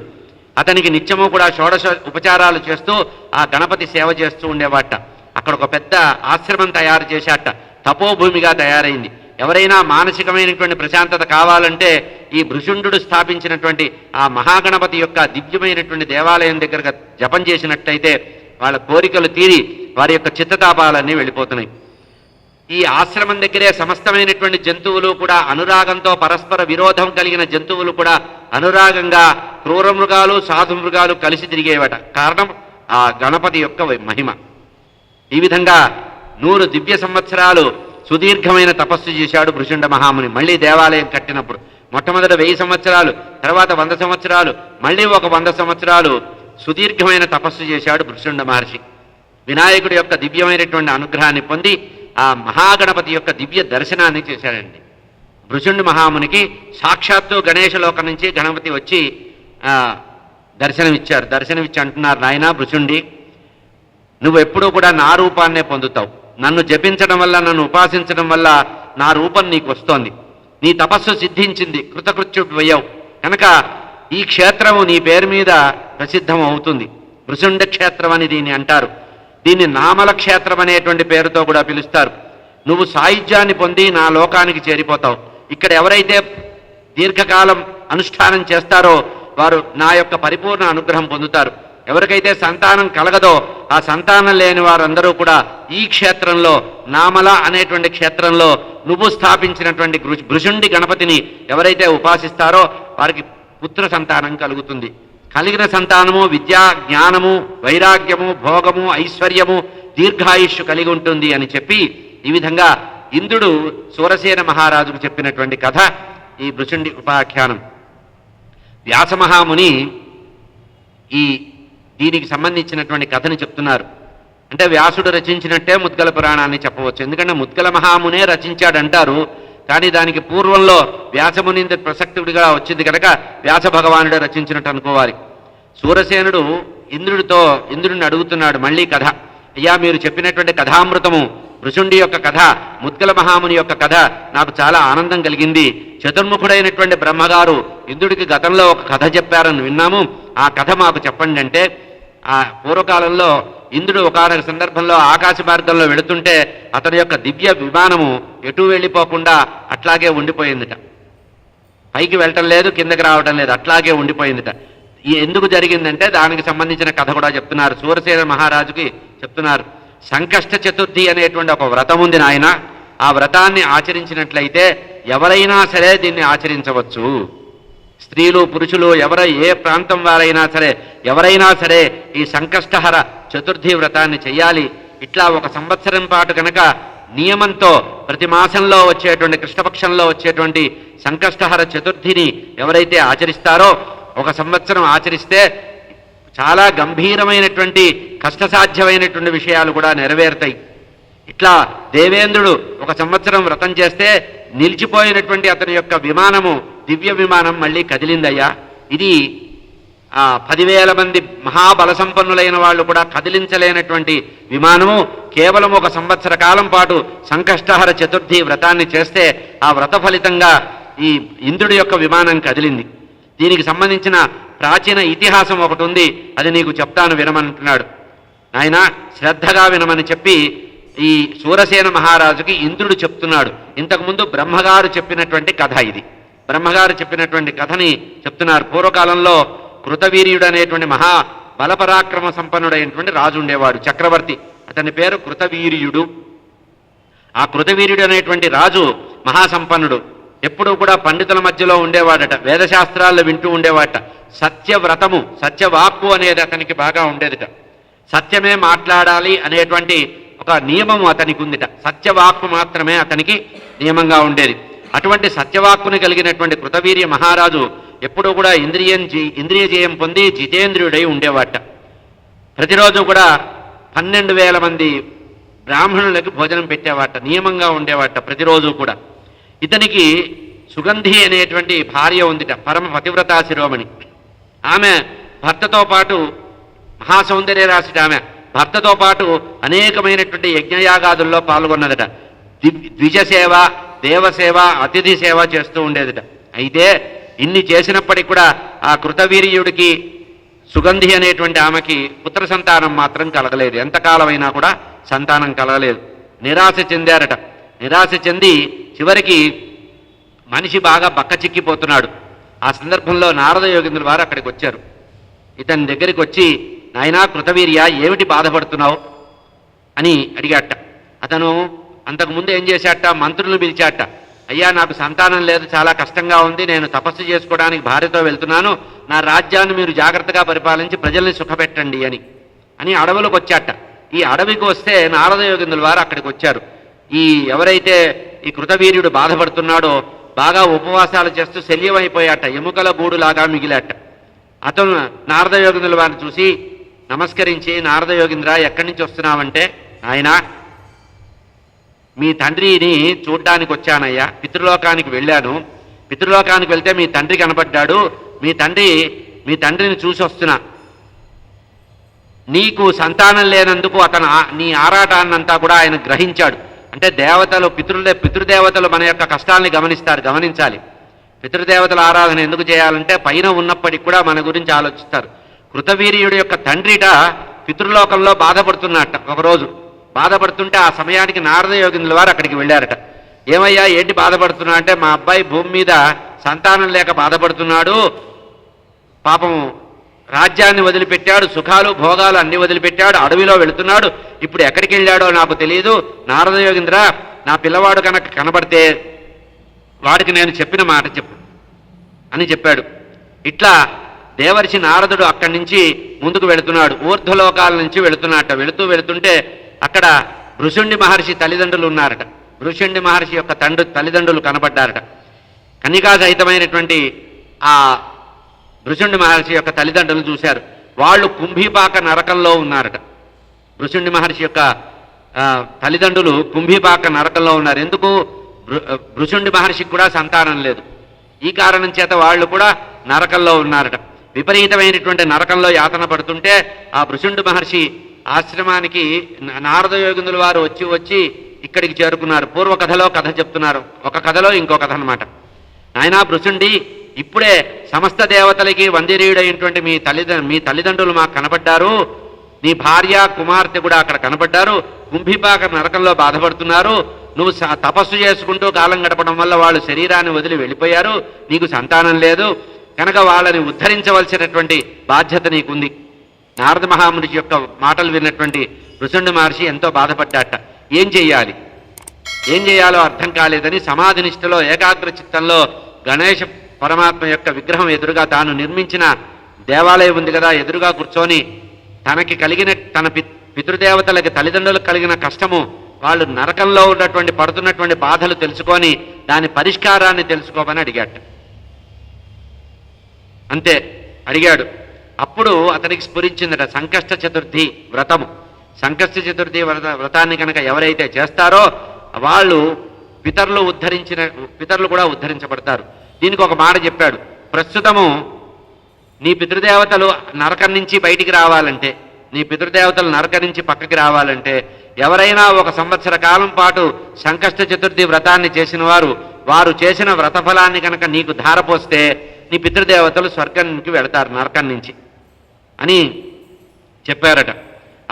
అతనికి నిత్యము కూడా షోడశ ఉపచారాలు చేస్తూ ఆ గణపతి సేవ చేస్తూ ఉండేవాట. అక్కడ ఒక పెద్ద ఆశ్రమం తయారు చేశాట, తపోభూమిగా తయారైంది. ఎవరైనా మానసికమైనటువంటి ప్రశాంతత కావాలంటే ఈ భృశుండు స్థాపించినటువంటి ఆ మహాగణపతి యొక్క దివ్యమైనటువంటి దేవాలయం దగ్గరగా జపం చేసినట్టయితే వాళ్ళ కోరికలు తీరి వారి యొక్క చిత్తతాపాలన్నీ వెళ్ళిపోతున్నాయి. ఈ ఆశ్రమం దగ్గరే సమస్తమైనటువంటి జంతువులు కూడా అనురాగంతో, పరస్పర విరోధం కలిగిన జంతువులు కూడా అనురాగంగా క్రూర మృగాలు, సాధు మృగాలు కలిసి తిరిగేవట. కారణం ఆ గణపతి యొక్క మహిమ. ఈ విధంగా 100 దివ్య సంవత్సరాలు సుదీర్ఘమైన తపస్సు చేశాడు భృశుండ మహాముని. మళ్ళీ దేవాలయం కట్టినప్పుడు మొట్టమొదట 1000 సంవత్సరాలు, తర్వాత 100 సంవత్సరాలు, మళ్ళీ ఒక 100 సంవత్సరాలు సుదీర్ఘమైన తపస్సు చేశాడు భృశుండ మహర్షి. వినాయకుడి యొక్క దివ్యమైనటువంటి అనుగ్రహాన్ని పొంది ఆ మహాగణపతి యొక్క దివ్య దర్శనాన్ని చేశాడండి. భృశుండు మహామునికి సాక్షాత్తు గణేశలోకం నుంచి గణపతి వచ్చి దర్శనమిచ్చారు. దర్శనమిచ్చి అంటున్నారు, నాయనా భృశుండి, నువ్వు ఎప్పుడూ కూడా నా రూపాన్నే పొందుతావు. నన్ను జపించడం వల్ల, నన్ను ఉపాసించడం వల్ల నా రూపం నీకు వస్తోంది. నీ తపస్సు సిద్ధించింది, కృతకృత్యుడు అయ్యావు. కనుక ఈ క్షేత్రము నీ పేరు మీద ప్రసిద్ధం అవుతుంది. భృశుండ క్షేత్రం అని దీన్ని అంటారు. దీన్ని నామల క్షేత్రం అనేటువంటి పేరుతో కూడా పిలుస్తారు. నువ్వు సాయుధ్యాన్ని పొంది నా లోకానికి చేరిపోతావు. ఇక్కడ ఎవరైతే దీర్ఘకాలం అనుష్ఠానం చేస్తారో వారు నా యొక్క పరిపూర్ణ అనుగ్రహం పొందుతారు. ఎవరికైతే సంతానం కలగదో ఆ సంతానం లేని వారందరూ కూడా ఈ క్షేత్రంలో, నామల అనేటువంటి క్షేత్రంలో నువ్వు స్థాపించినటువంటి భృశుండి గణపతిని ఎవరైతే ఉపాసిస్తారో వారికి పుత్ర సంతానం కలుగుతుంది. కలిగిన సంతానము విద్యా, జ్ఞానము, వైరాగ్యము, భోగము, ఐశ్వర్యము, దీర్ఘాయుష్యు కలిగి ఉంటుంది అని చెప్పి ఈ విధంగా ఇంద్రుడు సూరసేన మహారాజుకు చెప్పినటువంటి కథ ఈ భృశుండి ఉపాఖ్యానం. వ్యాసమహాముని దీనికి సంబంధించినటువంటి కథని చెప్తున్నారు. అంటే వ్యాసుడు రచించినట్టే ముద్గల పురాణాన్ని చెప్పవచ్చు. ఎందుకంటే ముద్గల మహామునే రచించాడంటారు, కానీ దానికి పూర్వంలో వ్యాసముని ప్రసక్తుడిగా వచ్చింది కనుక వ్యాస భగవానుడే రచించినట్టు అనుకోవాలి. సూరసేనుడు ఇంద్రుడిని అడుగుతున్నాడు మళ్ళీ కథ. అయ్యా, మీరు చెప్పినటువంటి కథామృతము, భృశుండి యొక్క కథ, ముద్గల మహాముని యొక్క కథ నాకు చాలా ఆనందం కలిగింది. చతుర్ముఖుడైనటువంటి బ్రహ్మగారు ఇంద్రుడికి గతంలో ఒక కథ చెప్పారని విన్నాము. ఆ కథ మాకు చెప్పండి అంటే, ఆ పూర్వకాలంలో ఇంద్రుడు ఒకనొక సందర్భంలో ఆకాశ మార్గంలో వెళుతుంటే అతని యొక్క దివ్య విమానము ఎటు వెళ్ళిపోకుండా అట్లాగే ఉండిపోయిందిట. పైకి వెళ్ళటం లేదు, కిందకి రావటం లేదు, అట్లాగే ఉండిపోయిందిట. ఎందుకు జరిగిందంటే దానికి సంబంధించిన కథ కూడా చెప్తున్నారు. సూరసేన మహారాజుకి చెప్తున్నారు. సంకష్ట చతుర్థి అనేటువంటి ఒక వ్రతం ఉంది నాయన. ఆ వ్రతాన్ని ఆచరించినట్లయితే ఎవరైనా సరే దీన్ని ఆచరించవచ్చు. స్త్రీలు, పురుషులు, ఏ ప్రాంతం వారైనా సరే, ఎవరైనా సరే ఈ సంకష్టహర చతుర్థి వ్రతాన్ని చెయ్యాలి. ఇట్లా 1 సంవత్సరం పాటు కనుక నియమంతో ప్రతి మాసంలో వచ్చేటువంటి, కృష్ణపక్షంలో వచ్చేటువంటి సంకష్టహర చతుర్థిని ఎవరైతే ఆచరిస్తారో 1 సంవత్సరం ఆచరిస్తే చాలా గంభీరమైనటువంటి కష్టసాధ్యమైనటువంటి విషయాలు కూడా నెరవేరుతాయి. ఇట్లా దేవేంద్రుడు 1 సంవత్సరం వ్రతం చేస్తే నిలిచిపోయినటువంటి అతని యొక్క విమానము, దివ్య విమానం మళ్ళీ కదిలిందయ్యా. ఇది 10,000 మంది మహాబల సంపన్నులైన వాళ్ళు కూడా కదిలించలేనటువంటి విమానము కేవలం 1 సంవత్సర కాలం పాటు సంకష్టహర చతుర్థి వ్రతాన్ని చేస్తే ఆ వ్రత ఫలితంగా ఈ ఇంద్రుడి యొక్క విమానం కదిలింది. దీనికి సంబంధించిన ప్రాచీన ఇతిహాసం ఒకటి ఉంది, అది నీకు చెప్తాను వినమంటున్నాడు. నాయన శ్రద్ధగా వినమని చెప్పి ఈ సూరసేన మహారాజుకి ఇంద్రుడు చెప్తున్నాడు. ఇంతకుముందు బ్రహ్మగారు చెప్పినటువంటి కథ ఇది. బ్రహ్మగారు చెప్పినటువంటి కథని చెప్తున్నారు. పూర్వకాలంలో కృతవీర్యుడు అనేటువంటి మహా బలపరాక్రమ సంపన్నుడైనటువంటి రాజు ఉండేవాడు, చక్రవర్తి. అతని పేరు కృతవీర్యుడు. ఆ కృతవీర్యుడు అనేటువంటి రాజు మహాసంపన్నుడు. ఎప్పుడూ కూడా పండితుల మధ్యలో ఉండేవాడట, వేదశాస్త్రాల్లో వింటూ ఉండేవాడట. సత్యవ్రతము, సత్యవాక్కు అనేది అతనికి బాగా ఉండేదిట. సత్యమే మాట్లాడాలి అనేటువంటి ఒక నియమము అతనికి ఉందిట. సత్యవాక్కు మాత్రమే అతనికి నియమంగా ఉండేది. అటువంటి సత్యవాక్కుని కలిగినటువంటి కృతవీర్య మహారాజు ఎప్పుడూ కూడా ఇంద్రియజయం పొంది జితేంద్రియుడై ఉండేవాట. ప్రతిరోజు కూడా 12,000 మంది బ్రాహ్మణులకి భోజనం పెట్టేవాట, నియమంగా ఉండేవాట ప్రతిరోజు కూడా. ఇతనికి సుగంధి అనేటువంటి భార్య ఉందిట, పరమ పతివ్రతా శిరోమణి. ఆమె భర్తతో పాటు మహాసౌందర్య రాశిట. ఆమె భర్తతో పాటు అనేకమైనటువంటి యజ్ఞయాగాదుల్లో పాల్గొన్నదట. ద్విజసేవ, దేవసేవ, అతిథి సేవ చేస్తూ ఉండేదిట. అయితే ఇన్ని చేసినప్పటికీ కూడా ఆ కృతవీర్యుడికి, సుగంధి అనేటువంటి ఆమెకి పుత్ర సంతానం మాత్రం కలగలేదు. ఎంతకాలమైనా కూడా సంతానం కలగలేదు. నిరాశ చెందారట. నిరాశ చెంది చివరికి మనిషి బాగా బక్కచిక్కిపోతున్నాడు. ఆ సందర్భంలో నారద యోగేంద్రుల వారు అక్కడికి వచ్చారు. ఇతని దగ్గరికి వచ్చి, నాయనా కృతవీర్య, ఏమిటి బాధపడుతున్నావు అని అడిగాట. అతను అంతకుముందు ఏం చేశాట, మంత్రులను పిలిచాట. అయ్యా, నాకు సంతానం లేదు, చాలా కష్టంగా ఉంది, నేను తపస్సు చేసుకోవడానికి భార్యతో వెళ్తున్నాను, నా రాజ్యాన్ని మీరు జాగ్రత్తగా పరిపాలించి ప్రజల్ని సుఖపెట్టండి అని అడవులకు వచ్చాట. ఈ అడవికి వస్తే నారద యోగేంద్రుల వారు అక్కడికి వచ్చారు. ఈ ఎవరైతే ఈ కృతవీర్యుడు బాధపడుతున్నాడో బాగా ఉపవాసాలు చేస్తూ శల్యమైపోయాట, ఎముకల గూడులాగా మిగిలాట. అతను నారద యోగేంద్రుల వారిని చూసి నమస్కరించి, నారద యోగేంద్ర, ఎక్కడి నుంచి వస్తున్నావంటే, ఆయన మీ తండ్రిని చూడ్డానికి వచ్చానయ్యా, పితృలోకానికి వెళ్ళాను. పితృలోకానికి వెళ్తే మీ తండ్రి కనపడ్డాడు. మీ తండ్రిని చూసి వస్తున్నా. నీకు సంతానం లేనందుకు అతను నీ ఆరాటాన్నంతా కూడా ఆయన గ్రహించాడు. అంటే దేవతలు, పితృదేవతలు మన యొక్క కష్టాలని గమనించాలి. పితృదేవతల ఆరాధన ఎందుకు చేయాలంటే పైన ఉన్నప్పటికీ కూడా మన గురించి ఆలోచిస్తారు. కృతవీర్యుడి యొక్క తండ్రిట పితృలోకంలో బాధపడుతున్నట్ట. ఒకరోజు బాధపడుతుంటే ఆ సమయానికి నారద యోగేంద్రుల వారు అక్కడికి వెళ్ళారట. ఏమయ్యా, ఏంటి బాధపడుతున్నా అంటే, మా అబ్బాయి భూమి మీద సంతానం లేక బాధపడుతున్నాడు, పాపం రాజ్యాన్ని వదిలిపెట్టాడు, సుఖాలు భోగాలు అన్ని వదిలిపెట్టాడు, అడవిలో వెళుతున్నాడు, ఇప్పుడు ఎక్కడికి వెళ్ళాడో నాకు తెలియదు. నారద యోగేంద్ర, నా పిల్లవాడు కనుక కనబడితే వాడికి నేను చెప్పిన మాట చెప్పు అని చెప్పాడు. ఇట్లా దేవర్షి నారదుడు అక్కడి నుంచి ముందుకు వెళుతున్నాడు, ఊర్ధ్వలోకాల నుంచి వెళుతున్నట్ట. వెళుతుంటే అక్కడ భృశుండి మహర్షి తల్లిదండ్రులు ఉన్నారట. భృశుండి మహర్షి యొక్క తల్లిదండ్రులు కనపడ్డారట. కన్నికా సహితమైనటువంటి ఆ భృశుండి మహర్షి యొక్క తల్లిదండ్రులు చూశారు. వాళ్ళు కుంభీపాక నరకంలో ఉన్నారట. భృశుండి మహర్షి యొక్క తల్లిదండ్రులు కుంభీపాక నరకంలో ఉన్నారు. ఎందుకు? భృశుండి మహర్షికి కూడా సంతానం లేదు. ఈ కారణం చేత వాళ్ళు కూడా నరకంలో ఉన్నారట. విపరీతమైనటువంటి నరకంలో యాతన పడుతుంటే ఆ భృశుండి మహర్షి ఆశ్రమానికి నారద యోగేంద్రుల వారు వచ్చి ఇక్కడికి చేరుకున్నారు. పూర్వకథలో కథ చెప్తున్నారు, ఒక కథలో ఇంకో కథ అనమాట. నాయనా భృశుండి, ఇప్పుడే సమస్త దేవతలకి వందిరీయుడైనటువంటి మీ తల్లిదండ్రులు మాకు కనపడ్డారు, నీ భార్య కుమార్తె కూడా అక్కడ కనపడ్డారు, కుంభీపాక నరకంలో బాధపడుతున్నారు, నువ్వు తపస్సు చేసుకుంటూ కాలం గడపడం వల్ల వాళ్ళు శరీరాన్ని వదిలి వెళ్ళిపోయారు, నీకు సంతానం లేదు కనుక వాళ్ళని ఉద్ధరించవలసినటువంటి బాధ్యత నీకుంది. నారద మహాముని యొక్క మాటలు విన్నటువంటి భృశుండి మహర్షి ఎంతో బాధపడ్డాట. ఏం చేయాలో అర్థం కాలేదని సమాధి నిష్టలో ఏకాగ్ర చిత్తంలో గణేష పరమాత్మ యొక్క విగ్రహం ఎదురుగా, తాను నిర్మించిన దేవాలయం ఉంది కదా, ఎదురుగా కూర్చొని తనకి కలిగిన తన పితృదేవతలకి తల్లిదండ్రులకు కలిగిన కష్టము, వాళ్ళు నరకంలో ఉన్నటువంటి పడుతున్నటువంటి బాధలు తెలుసుకొని దాని పరిష్కారాన్ని తెలుసుకోమని అడిగాట. అంతే అడిగాడు. అప్పుడు అతనికి స్ఫురించిందట సంకష్ట చతుర్థి వ్రతము. సంకష్ట చతుర్థి వ్రతాన్ని కనుక ఎవరైతే చేస్తారో వాళ్ళు పితరులు కూడా ఉద్ధరించబడతారు. దీనికి ఒక మాట చెప్పాడు. ప్రస్తుతము నీ పితృదేవతలు నరకం నుంచి బయటికి రావాలంటే, నీ పితృదేవతలు నరకం నుంచి పక్కకి రావాలంటే ఎవరైనా 1 సంవత్సర కాలం పాటు సంకష్ట చతుర్థి వ్రతాన్ని చేసిన వారు చేసిన వ్రతఫలాన్ని కనుక నీకు ధారపోస్తే నీ పితృదేవతలు స్వర్గానికి వెళతారు నరకం నుంచి అని చెప్పారట.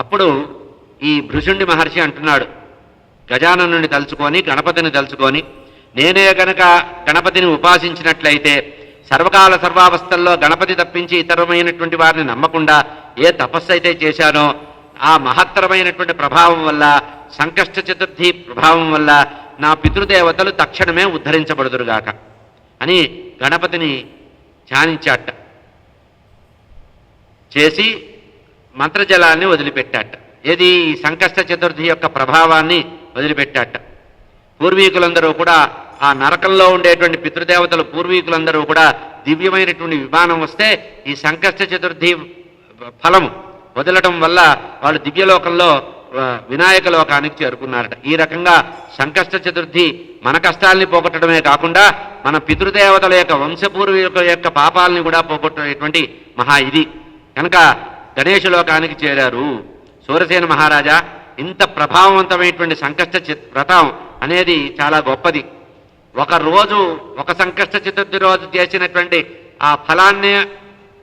అప్పుడు ఈ భృశుండి మహర్షి అంటున్నాడు, గజాననుని తలుచుకొని గణపతిని తలుచుకొని నేనే గనక గణపతిని ఉపాసించినట్లయితే సర్వకాల సర్వావస్థల్లో గణపతి తప్పించి ఇతరమైనటువంటి వారిని నమ్మకుండా ఏ తపస్సు అయితే చేశానో ఆ మహత్తరమైనటువంటి ప్రభావం వల్ల, సంకష్ట చతుర్థి ప్రభావం వల్ల నా పితృదేవతలు తక్షణమే ఉద్ధరించబడుదురుగాక అని గణపతిని ధ్యానించాట. చేసి మంత్రజలాన్ని వదిలిపెట్టాట. ఏది ఈ సంకష్ట చతుర్థి యొక్క ప్రభావాన్ని వదిలిపెట్టాట. పూర్వీకులందరూ కూడా ఆ నరకంలో ఉండేటువంటి పితృదేవతలు పూర్వీకులందరూ కూడా దివ్యమైనటువంటి విమానం వస్తే ఈ సంకష్ట చతుర్థి ఫలము వదలడం వల్ల వాళ్ళు దివ్యలోకంలో వినాయక లోకానికి చేరుకున్నారట. ఈ రకంగా సంకష్ట చతుర్థి మన కష్టాల్ని పోగొట్టడమే కాకుండా మన పితృదేవతల యొక్క వంశపూర్వీకుల యొక్క పాపాలని కూడా పోగొట్టేటువంటి మహా ఇది కనుక గణేష లోకానికి చేరారు. సూరసేన మహారాజా, ఇంత ప్రభావవంతమైనటువంటి సంకష్ట వ్రతం అనేది చాలా గొప్పది. ఒక సంకష్ట చతుర్థి రోజు చేసినటువంటి ఆ ఫలాన్ని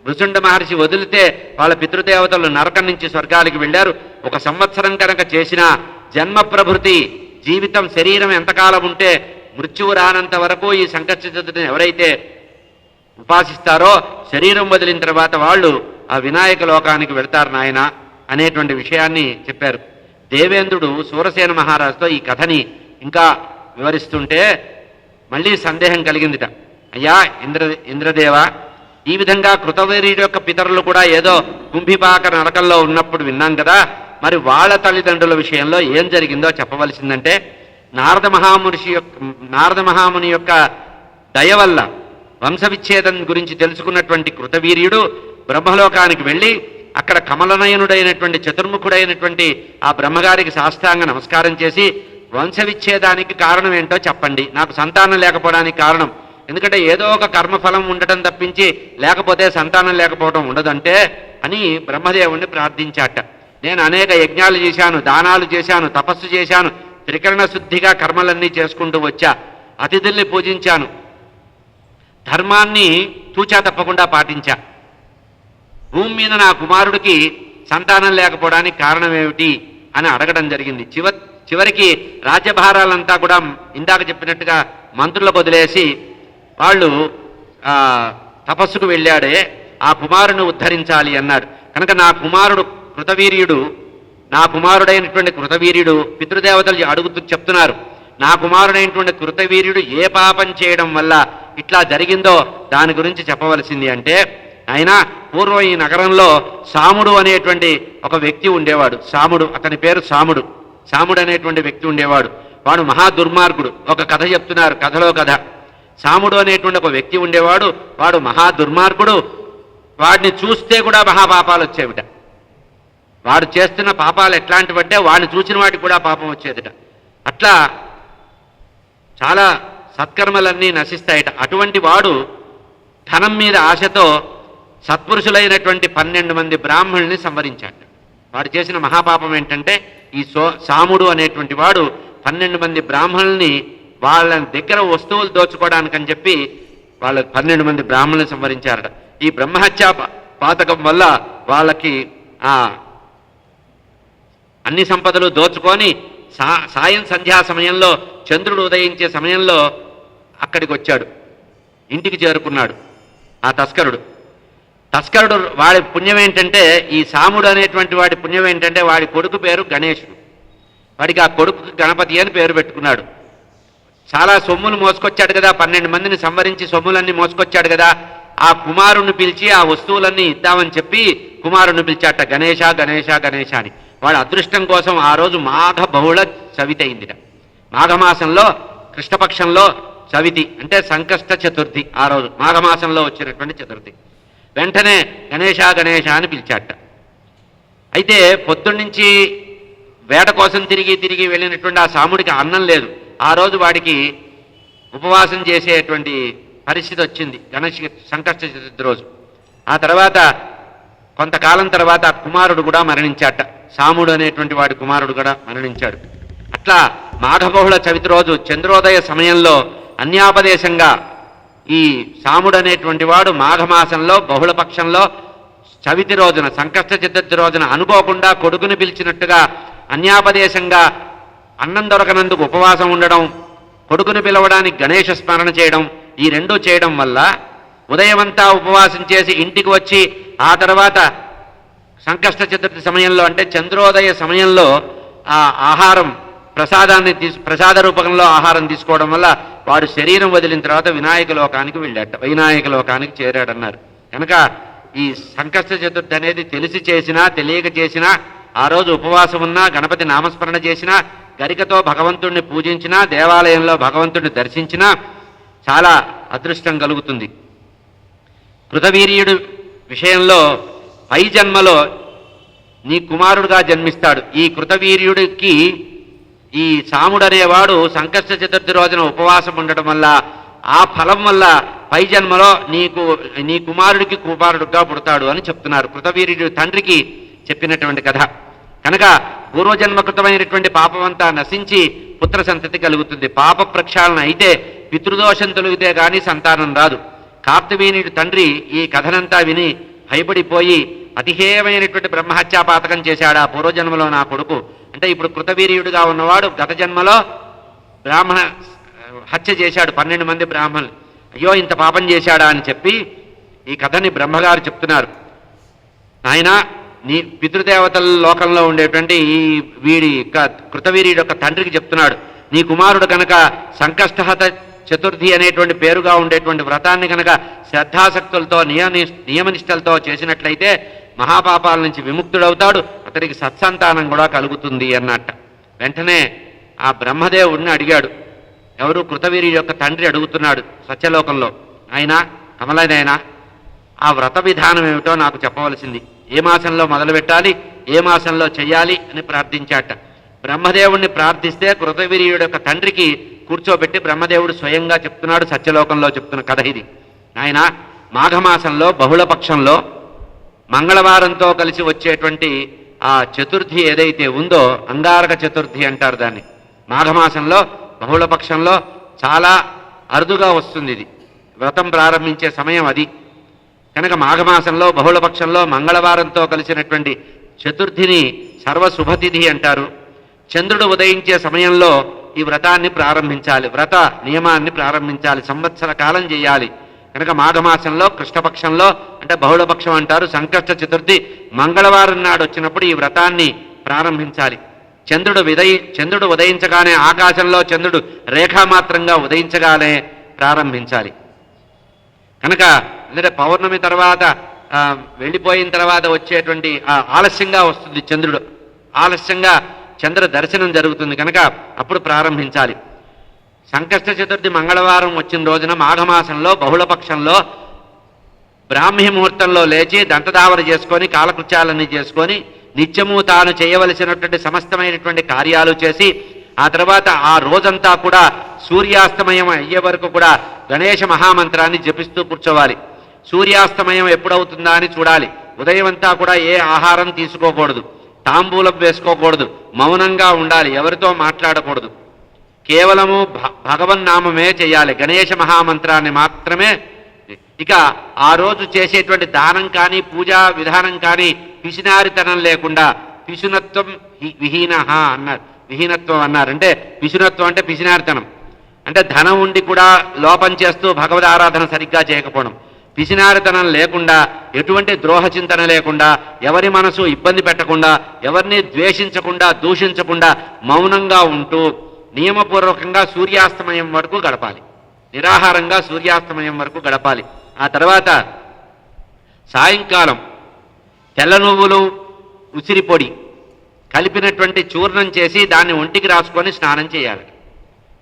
భృశుండ మహర్షి వదిలితే వాళ్ళ పితృదేవతలు నరకం నుంచి స్వర్గానికి వెళ్ళారు. 1 సంవత్సరం కనుక చేసిన జన్మ ప్రభృతి జీవితం శరీరం ఎంతకాలం ఉంటే మృత్యువు రానంత వరకు ఈ సంకష్ట చతుర్థిని ఎవరైతే ఉపాసిస్తారో శరీరం వదిలిన తర్వాత వాళ్ళు ఆ వినాయక లోకానికి వెళ్తారు నాయన అనేటువంటి విషయాన్ని చెప్పారు. దేవేంద్రుడు సూరసేన మహారాజుతో ఈ కథని ఇంకా వివరిస్తుంటే మళ్ళీ సందేహం కలిగిందిట. అయ్యా ఇంద్రదేవ, ఈ విధంగా కృతవీర్యుడి యొక్క పితరులు కూడా ఏదో కుంభిపాక నరకంలో ఉన్నప్పుడు విన్నాం కదా, మరి వాళ్ళ తల్లిదండ్రుల విషయంలో ఏం జరిగిందో చెప్పవలసిందంటే నారద మహాముని యొక్క దయ వల్ల వంశవిచ్ఛేదం గురించి తెలుసుకున్నటువంటి కృతవీర్యుడు బ్రహ్మలోకానికి వెళ్ళి అక్కడ కమలనయనుడైనటువంటి చతుర్ముఖుడైనటువంటి ఆ బ్రహ్మగారికి సాష్టాంగ నమస్కారం చేసి వంశవిచ్ఛేదానికి కారణం ఏంటో చెప్పండి, నాకు సంతానం లేకపోవడానికి కారణం, ఎందుకంటే ఏదో ఒక కర్మఫలం ఉండటం తప్పించి లేకపోతే సంతానం లేకపోవడం ఉండదంటే అని బ్రహ్మదేవుణ్ణి ప్రార్థించాట. నేను అనేక యజ్ఞాలు చేశాను, దానాలు చేశాను, తపస్సు చేశాను, త్రికరణ శుద్ధిగా కర్మలన్నీ చేసుకుంటూ వచ్చా, అతిథుల్ని పూజించాను, ధర్మాన్ని తూచా తప్పకుండా పాటించా. భూమి మీద నా కుమారుడికి సంతానం లేకపోవడానికి కారణం ఏమిటి అని అడగడం జరిగింది. చివరికి రాజ్యభారాలంతా కూడా ఇందాక చెప్పినట్టుగా మంత్రులకు వదిలేసి వాళ్ళు తపస్సుకు వెళ్ళాడే, ఆ కుమారుని ఉద్ధరించాలి అన్నాడు. కనుక నా కుమారుడైనటువంటి కృతవీర్యుడు పితృదేవతలు అడుగుతూ చెప్తున్నారు, నా కుమారుడైనటువంటి కృతవీర్యుడు ఏ పాపం చేయడం వల్ల ఇట్లా జరిగిందో దాని గురించి చెప్పవలసింది అంటే, ఆయన పూర్వం ఈ నగరంలో సాముడు అనేటువంటి ఒక వ్యక్తి ఉండేవాడు. అతని పేరు సాముడు అనేటువంటి వ్యక్తి ఉండేవాడు. వాడు మహా దుర్మార్గుడు. ఒక కథ చెప్తున్నారు, కథలో కథ. సాముడు అనేటువంటి ఒక వ్యక్తి ఉండేవాడు, వాడు మహా దుర్మార్గుడు. వాడిని చూస్తే కూడా మహాపాపాలు వచ్చేవిట. వాడు చేస్తున్న పాపాలు ఎట్లాంటివంటే వాడిని చూసిన వాటికి కూడా పాపం వచ్చేదిట. అట్లా చాలా సత్కర్మలన్నీ నశిస్తాయిట. అటువంటి వాడు ధనం మీద ఆశతో సత్పురుషులైనటువంటి 12 మంది బ్రాహ్మణుల్ని సంవరించాడు. వాడు చేసిన మహాపాపం ఏంటంటే ఈ సాముడు అనేటువంటి వాడు 12 మంది బ్రాహ్మణుల్ని వాళ్ళ దగ్గర వస్తువులు దోచుకోవడానికని చెప్పి వాళ్ళ 12 మంది బ్రాహ్మణుల్ని సంవరించారట. ఈ బ్రహ్మహత్యా పాతకం వల్ల వాళ్ళకి అన్ని సంపదలు దోచుకొని సాయం సంధ్యా సమయంలో చంద్రుడు ఉదయించే సమయంలో అక్కడికి వచ్చాడు, ఇంటికి చేరుకున్నాడు. ఆ తస్కరుడు వాడి పుణ్యం ఏంటంటే, ఈ సాముడు అనేటువంటి వాడి పుణ్యం ఏంటంటే వాడి కొడుకు పేరు గణేశుడు. వాడికి ఆ కొడుకు గణపతి అని పేరు పెట్టుకున్నాడు. చాలా సొమ్ములు మోసుకొచ్చాడు కదా, 12 మందిని సంవరించి సొమ్ములన్నీ మోసుకొచ్చాడు కదా, ఆ కుమారుణ్ణి పిలిచి ఆ వస్తువులన్నీ ఇద్దామని చెప్పి కుమారుణ్ణి పిలిచాట, గణేశ గణేశ గణేశ అని. వాడి అదృష్టం కోసం ఆ రోజు మాఘ బహుళ చవితి అయిందిట. మాఘమాసంలో కృష్ణపక్షంలో చవితి అంటే సంకష్ట చతుర్థి. ఆ రోజు మాఘమాసంలో వచ్చినటువంటి చతుర్థి. వెంటనే గణేశ గణేశ అని పిలిచాట. అయితే పొద్దున్నుంచి వేట కోసం తిరిగి తిరిగి వెళ్ళినటువంటి ఆ సాముడికి అన్నం లేదు. ఆ రోజు వాడికి ఉపవాసం చేసేటువంటి పరిస్థితి వచ్చింది సంకష్ట చతుర్థి రోజు. ఆ తర్వాత కొంతకాలం తర్వాత కుమారుడు కూడా మరణించాట. సాముడు అనేటువంటి వాడి కుమారుడు కూడా మరణించాడు. అట్లా మాఘబహుళ చవితి రోజు చంద్రోదయ సమయంలో అన్యాపదేశంగా ఈ సాముడు అనేటువంటి వాడు మాఘమాసంలో బహుళపక్షంలో చవితి రోజున సంకష్ట చతుర్థి రోజున అనుకోకుండా కొడుకుని పిలిచినట్టుగా అన్యాపదేశంగా అన్నం దొరకనందుకు ఉపవాసం ఉండడం, కొడుకుని పిలవడానికి గణేశ స్మరణ చేయడం, ఈ రెండూ చేయడం వల్ల ఉదయమంతా ఉపవాసం చేసి ఇంటికి వచ్చి ఆ తర్వాత సంకష్ట చతుర్థి సమయంలో అంటే చంద్రోదయ సమయంలో ఆ ఆహారం ప్రసాద రూపంలో ఆహారం తీసుకోవడం వల్ల వాడు శరీరం వదిలిన తర్వాత వినాయక లోకానికి వెళ్ళాట, వినాయక లోకానికి చేరాడన్నారు. కనుక ఈ సంకష్ట చతుర్థి అనేది తెలిసి చేసినా తెలియక చేసినా, ఆ రోజు ఉపవాసం ఉన్నా, గణపతి నామస్మరణ చేసినా, గరికతో భగవంతుడిని పూజించినా, దేవాలయంలో భగవంతుడిని దర్శించినా చాలా అదృష్టం కలుగుతుంది. కృతవీర్యుడు విషయంలో పై జన్మలో నీ కుమారుడుగా జన్మిస్తాడు. ఈ కృతవీర్యుడికి ఈ సాముడు అనేవాడు సంకష్ట చతుర్థి రోజున ఉపవాసం ఉండటం వల్ల ఆ ఫలం వల్ల పై జన్మలో నీ కుమారుడికి కుమారుడుగా పుడతాడు అని చెప్తున్నారు. కృతవీర్యుడు తండ్రికి చెప్పినటువంటి కథ. కనుక పూర్వజన్మకృతమైనటువంటి పాపమంతా నశించి పుత్ర సంతతి కలుగుతుంది. పాప ప్రక్షాళన అయితే పితృదోషం తొలగితే గాని సంతానం రాదు. కార్తవీర్యుడి తండ్రి ఈ కథనంతా విని భయపడిపోయి అతిహేయమైనటువంటి బ్రహ్మహత్యా పాతకం చేశాడు ఆ పూర్వజన్మలో నా కొడుకు. అంటే ఇప్పుడు కృతవీర్యుడిగా ఉన్నవాడు గత జన్మలో బ్రాహ్మణ హత్య చేశాడు 12 మంది బ్రాహ్మణులు. అయ్యో ఇంత పాపం చేశాడా అని చెప్పి ఈ కథని బ్రహ్మగారు చెప్తున్నారు. ఆయన నీ పితృదేవతల లోకంలో ఉండేటువంటి ఈ కృతవీర్యుడి యొక్క తండ్రికి చెప్తున్నాడు, నీ కుమారుడు కనుక సంకష్టహత చతుర్థి అనేటువంటి పేరుగా ఉండేటువంటి వ్రతాన్ని కనుక శ్రద్ధాసక్తులతో నియమనిష్టలతో చేసినట్లయితే మహాపాపాల నుంచి విముక్తుడవుతాడు, అతడికి సత్సంతానం కూడా కలుగుతుంది అన్నట్ట. వెంటనే ఆ బ్రహ్మదేవుడిని అడిగాడు. ఎవరు? కృతవీర్యుడి యొక్క తండ్రి అడుగుతున్నాడు సత్యలోకంలో, ఆయన కమలనైనా ఆ వ్రత విధానం ఏమిటో నాకు చెప్పవలసింది, ఏ మాసంలో మొదలు పెట్టాలి, ఏ మాసంలో చెయ్యాలి అని ప్రార్థించాట. బ్రహ్మదేవుడిని ప్రార్థిస్తే కృతవీర్యుడి యొక్క తండ్రికి కూర్చోబెట్టి బ్రహ్మదేవుడు స్వయంగా చెప్తున్నాడు, సత్యలోకంలో చెప్తున్న కథ ఇది. ఆయన మాఘమాసంలో బహుళపక్షంలో మంగళవారంతో కలిసి వచ్చేటువంటి ఆ చతుర్థి ఏదైతే ఉందో అంగారక చతుర్థి అంటారు దాన్ని. మాఘమాసంలో బహుళపక్షంలో చాలా అరుదుగా వస్తుంది ఇది, వ్రతం ప్రారంభించే సమయం అది. కనుక మాఘమాసంలో బహుళపక్షంలో మంగళవారంతో కలిసినటువంటి చతుర్థిని సర్వశుభతిథి అంటారు. చంద్రుడు ఉదయించే సమయంలో ఈ వ్రతాన్ని ప్రారంభించాలి, వ్రత నియమాన్ని ప్రారంభించాలి, సంవత్సర కాలం చేయాలి. కనుక మాఘమాసంలో కృష్ణపక్షంలో అంటే బహుళపక్షం అంటారు, సంకష్ట చతుర్థి మంగళవారం నాడు వచ్చినప్పుడు ఈ వ్రతాన్ని ప్రారంభించాలి. చంద్రుడు ఉదయించగానే ఆకాశంలో చంద్రుడు రేఖామాత్రంగా ఉదయించగానే ప్రారంభించాలి. కనుక అంటే పౌర్ణమి తర్వాత వెళ్ళిపోయిన తర్వాత వచ్చేటువంటి ఆలస్యంగా వస్తుంది చంద్రుడు, ఆలస్యంగా చంద్ర దర్శనం జరుగుతుంది కనుక అప్పుడు ప్రారంభించాలి. సంకష్ట చతుర్థి మంగళవారం వచ్చిన రోజున మాఘమాసంలో బహుళపక్షంలో బ్రాహ్మీ ముహూర్తంలో లేచి దంతధావన చేసుకొని కాలకృత్యాలన్నీ చేసుకొని నిత్యము తాను చేయవలసినటువంటి సమస్తమైనటువంటి కార్యాలు చేసి ఆ తర్వాత ఆ రోజంతా కూడా సూర్యాస్తమయం అయ్యే వరకు కూడా గణేశ మహామంత్రాన్ని జపిస్తూ కూర్చోవాలి. సూర్యాస్తమయం ఎప్పుడవుతుందా అని చూడాలి. ఉదయం అంతా కూడా ఏ ఆహారం తీసుకోకూడదు, తాంబూలం వేసుకోకూడదు, మౌనంగా ఉండాలి, ఎవరితో మాట్లాడకూడదు, కేవలము భగవన్నామమే చేయాలి, గణేశ మహామంత్రాన్ని మాత్రమే. ఇక ఆ రోజు చేసేటువంటి దానం కానీ పూజా విధానం కానీ పిసినారితనం లేకుండా, పిశునత్వం విహీన అన్నారు, విహీనత్వం అన్నారు. అంటే పిశునత్వం అంటే పిసినారితనం, అంటే ధనం ఉండి కూడా లోపం చేస్తూ భగవద్ ఆరాధన సరిగ్గా చేయకపోవడం. పిసినారితనం లేకుండా, ఎటువంటి ద్రోహ చింతన లేకుండా, ఎవరి మనసు ఇబ్బంది పెట్టకుండా, ఎవరిని ద్వేషించకుండా దూషించకుండా మౌనంగా ఉంటూ నియమపూర్వకంగా సూర్యాస్తమయం వరకు గడపాలి, నిరాహారంగా సూర్యాస్తమయం వరకు గడపాలి. ఆ తర్వాత సాయంకాలం తెల్ల నువ్వులు ఉసిరి పొడి కలిపినటువంటి చూర్ణం చేసి దాన్ని ఒంటికి రాసుకొని స్నానం చేయాలి.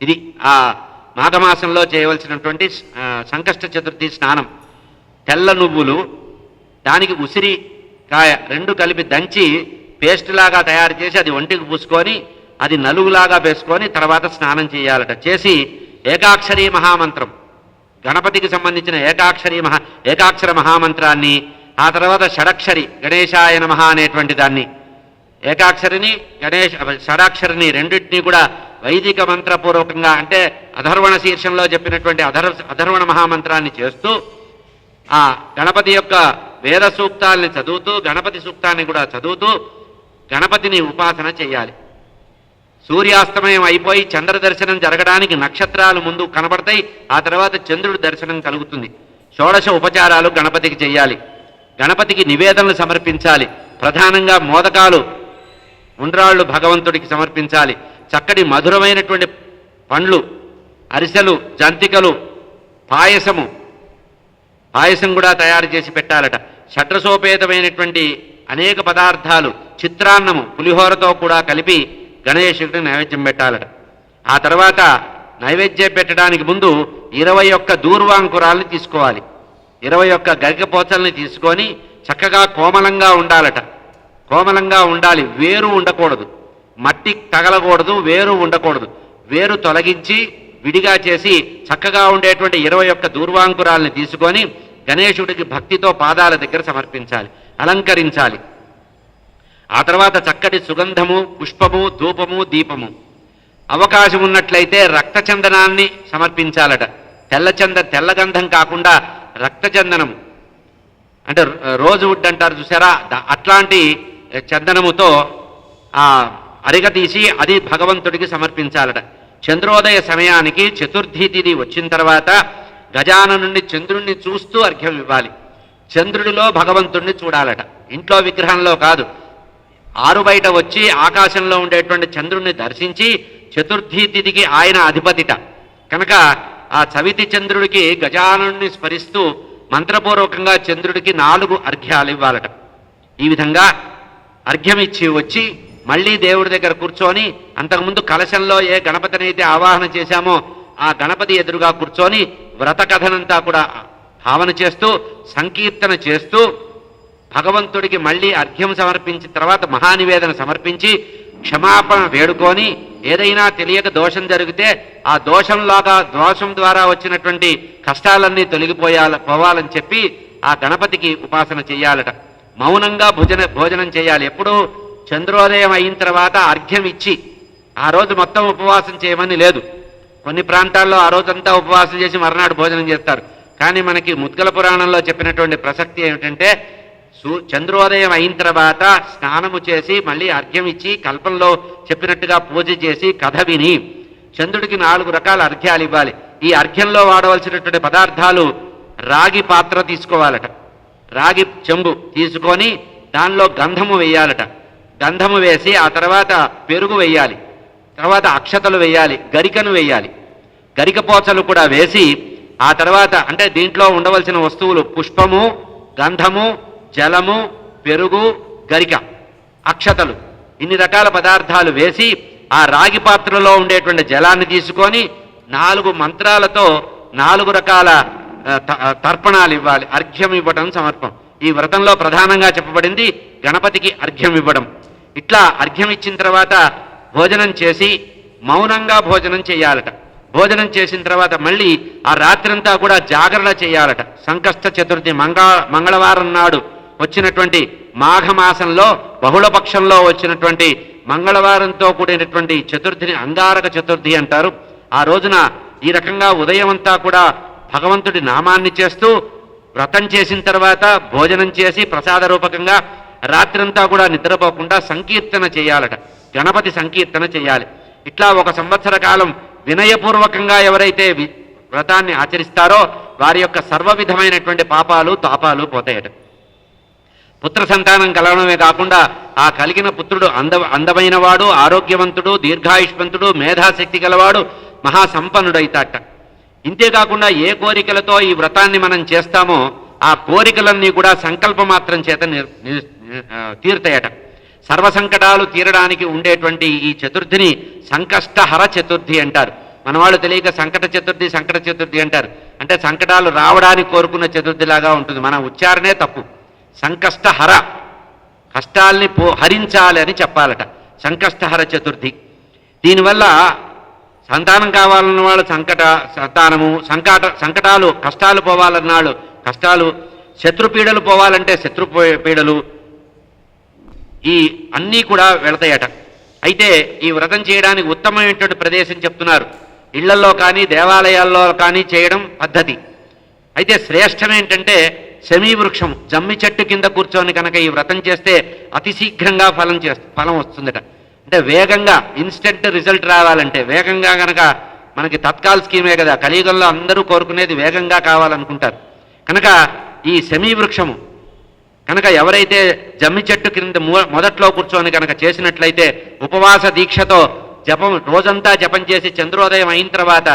ఇది ఆ మాఘమాసంలో చేయవలసినటువంటి సంకష్ట చతుర్థి స్నానం. తెల్ల నువ్వులు దానికి ఉసిరికాయ రెండు కలిపి దంచి పేస్ట్ లాగా తయారు చేసి అది ఒంటికి పూసుకొని అది నలుగులాగా వేసుకొని తర్వాత స్నానం చేయాలట. చేసి ఏకాక్షరీ మహామంత్రం, గణపతికి సంబంధించిన ఏకాక్షర మహామంత్రాన్ని, ఆ తర్వాత షడక్షరి గణేశాయ నమః అనేటువంటి దాన్ని, ఏకాక్షరిని షడాక్షరిని రెండింటినీ కూడా వైదిక మంత్రపూర్వకంగా అంటే అధర్వణ శీర్షంలో చెప్పినటువంటి అధర్వణ మహామంత్రాన్ని చేస్తూ ఆ గణపతి యొక్క వేద సూక్తాల్ని చదువుతూ గణపతి సూక్తాన్ని కూడా చదువుతూ గణపతిని ఉపాసన చేయాలి. సూర్యాస్తమయం అయిపోయి చంద్ర దర్శనం జరగడానికి నక్షత్రాలు ముందు కనబడతాయి, ఆ తర్వాత చంద్రుడి దర్శనం కలుగుతుంది. షోడశ ఉపచారాలు గణపతికి చేయాలి. గణపతికి నివేదనలు సమర్పించాలి. ప్రధానంగా మోదకాలు, ఉండ్రాళ్ళు భగవంతుడికి సమర్పించాలి. చక్కటి మధురమైనటువంటి పండ్లు, అరిసెలు, జంతికలు, పాయసం కూడా తయారు చేసి పెట్టాలట. షడ్రసోపేతమైనటువంటి అనేక పదార్థాలు, చిత్రాన్నము, పులిహోరతో కూడా కలిపి గణేశుడికి నైవేద్యం పెట్టాలట. ఆ తర్వాత నైవేద్యం పెట్టడానికి ముందు 21 దూర్వాంకురాల్ని తీసుకోవాలి. 21 గరికపోచల్ని తీసుకొని చక్కగా కోమలంగా ఉండాలట. కోమలంగా ఉండాలి, వేరు ఉండకూడదు, మట్టి తగలకూడదు, వేరు ఉండకూడదు. వేరు తొలగించి విడిగా చేసి చక్కగా ఉండేటువంటి 21 దూర్వాంకురాల్ని తీసుకొని గణేశుడికి భక్తితో పాదాల దగ్గర సమర్పించాలి, అలంకరించాలి. ఆ తర్వాత చక్కటి సుగంధము, పుష్పము, ధూపము, దీపము, అవకాశం ఉన్నట్లయితే రక్తచందనాన్ని సమర్పించాలట. తెల్లగంధం కాకుండా రక్తచందనము అంటే రోజువుడ్ అంటారు చూసారా, అట్లాంటి చందనముతో అరిగతీసి అది భగవంతుడికి సమర్పించాలట. చంద్రోదయ సమయానికి చతుర్థి తిథి వచ్చిన తర్వాత గజాననుని చంద్రుణ్ణి చూస్తూ అర్ఘ్యం ఇవ్వాలి. చంద్రుడిలో భగవంతుణ్ణి చూడాలట, ఇంట్లో విగ్రహంలో కాదు. ఆరు బయట వచ్చి ఆకాశంలో ఉండేటువంటి చంద్రుణ్ణి దర్శించి, చతుర్థి తిథికి ఆయన అధిపతిట కనుక ఆ చవితి చంద్రుడికి గజాననుని స్మరిస్తూ మంత్రపూర్వకంగా చంద్రుడికి 4 అర్ఘ్యాలు ఇవ్వాలట. ఈ విధంగా అర్ఘ్యం ఇచ్చి వచ్చి మళ్ళీ దేవుడి దగ్గర కూర్చొని అంతకుముందు కలశంలో ఏ గణపతినైతే ఆవాహన చేశామో ఆ గణపతి ఎదురుగా కూర్చొని వ్రత కథనంతా కూడా భావన చేస్తూ సంకీర్తన చేస్తూ భగవంతుడికి మళ్ళీ అర్ఘ్యం సమర్పించిన తర్వాత మహానివేదన సమర్పించి క్షమాపణ వేడుకొని ఏదైనా తెలియక దోషం జరిగితే ఆ దోషం ద్వారా వచ్చినటువంటి కష్టాలన్నీ పోవాలని చెప్పి ఆ గణపతికి ఉపాసన చేయాలట. మౌనంగా భోజనం చేయాలి. ఎప్పుడు చంద్రోదయం అయిన తర్వాత అర్ఘ్యం ఇచ్చి ఆ రోజు మొత్తం ఉపవాసం చేయమని లేదు. కొన్ని ప్రాంతాల్లో ఆ రోజంతా ఉపవాసం చేసి మర్నాడు భోజనం చేస్తారు. కానీ మనకి ముద్గల పురాణంలో చెప్పినటువంటి ప్రసక్తి ఏమిటంటే చంద్రోదయం అయిన తర్వాత స్నానము చేసి మళ్ళీ అర్ఘ్యం ఇచ్చి కల్పంలో చెప్పినట్టుగా పూజ చేసి కథ విని చంద్రుడికి 4 రకాల అర్ఘ్యాలు ఇవ్వాలి. ఈ అర్ఘ్యంలో వాడవలసినటువంటి పదార్థాలు రాగి పాత్ర తీసుకోవాలట, రాగి చెంబు తీసుకొని దానిలో గంధము వేయాలట. గంధము వేసి ఆ తర్వాత పెరుగు వేయాలి, తర్వాత అక్షతలు వేయాలి, గరికను వేయాలి, గరికపోచలు కూడా వేసి ఆ తర్వాత అంటే దీంట్లో ఉండవలసిన వస్తువులు పుష్పము, గంధము, జలము, పెరుగు, గరిక, అక్షతలు, ఇన్ని రకాల పదార్థాలు వేసి ఆ రాగి పాత్రలో ఉండేటువంటి జలాన్ని తీసుకొని 4 మంత్రాలతో 4 రకాల తర్పణాలు ఇవ్వాలి. అర్ఘ్యం ఇవ్వడం సమర్పం. ఈ వ్రతంలో ప్రధానంగా చెప్పబడింది గణపతికి అర్ఘ్యం ఇవ్వడం. ఇట్లా అర్ఘ్యం ఇచ్చిన తర్వాత భోజనం చేసి మౌనంగా భోజనం చేయాలట. భోజనం చేసిన తర్వాత మళ్ళీ ఆ రాత్రంతా కూడా జాగరణ చేయాలట. సంకష్ట చతుర్థి మంగళవారం నాడు వచ్చినటువంటి మాఘమాసంలో బహుళపక్షంలో వచ్చినటువంటి మంగళవారంతో కూడినటువంటి చతుర్థిని అంగారక చతుర్థి అంటారు. ఆ రోజున ఈ రకంగా ఉదయం అంతా కూడా భగవంతుడి నామాన్ని చేస్తూ వ్రతం చేసిన తర్వాత భోజనం చేసి ప్రసాద రూపకంగా రాత్రంతా కూడా నిద్రపోకుండా సంకీర్తన చేయాలట. గణపతి సంకీర్తన చేయాలి. ఇట్లా 1 సంవత్సర కాలం వినయపూర్వకంగా ఎవరైతే వ్రతాన్ని ఆచరిస్తారో వారి యొక్క సర్వ విధమైనటువంటి పాపాలు తాపాలు పోతాయట. పుత్ర సంతానం కలగడమే కాకుండా ఆ కలిగిన పుత్రుడు అందమైన వాడు, ఆరోగ్యవంతుడు, దీర్ఘాయుష్మంతుడు, మేధాశక్తి గలవాడు, మహాసంపన్నుడైతాట. ఇంతేకాకుండా ఏ కోరికలతో ఈ వ్రతాన్ని మనం చేస్తామో ఆ కోరికలన్నీ కూడా సంకల్పమాత్రం చేత తీరుతాయట. సర్వసంకటాలు తీరడానికి ఉండేటువంటి ఈ చతుర్థిని సంకష్టహర చతుర్థి అంటారు. మన వాళ్ళు తెలియక సంకట చతుర్థి అంటారు. అంటే సంకటాలు రావడానికి కోరుకున్న చతుర్థిలాగా ఉంటుంది. మన ఉచ్చారణే తప్పు. సంకష్టహర కష్టాల్ని హరించాలి అని చెప్పాలట సంకష్టహర చతుర్థి. దీనివల్ల సంతానం కావాలన్న వాళ్ళు సంకటాలు కష్టాలు పోవాలన్నాళ్ళు కష్టాలు, శత్రుపీడలు పోవాలంటే శత్రుపీడలు, ఈ అన్నీ కూడా వెళతాయట. అయితే ఈ వ్రతం చేయడానికి ఉత్తమమైనటువంటి ప్రదేశం చెప్తున్నారు. ఇళ్లలో కానీ దేవాలయాల్లో కానీ చేయడం పద్ధతి. అయితే శ్రేష్టం ఏంటంటే శమీవృక్షం, జమ్మి చెట్టు కింద కూర్చొని కనుక ఈ వ్రతం చేస్తే అతి శీఘ్రంగా ఫలం వస్తుందట. అంటే వేగంగా ఇన్స్టెంట్ రిజల్ట్ రావాలంటే వేగంగా కనుక, మనకి తత్కాల్ స్కీమే కదా, కలియుగంలో అందరూ కోరుకునేది వేగంగా కావాలనుకుంటారు కనుక ఈ శమీవృక్షము కనుక ఎవరైతే జమ్మి చెట్టు కింద మొదట్లో కూర్చొని కనుక చేసినట్లయితే ఉపవాస దీక్షతో రోజంతా జపం చేసి చంద్రోదయం అయిన తర్వాత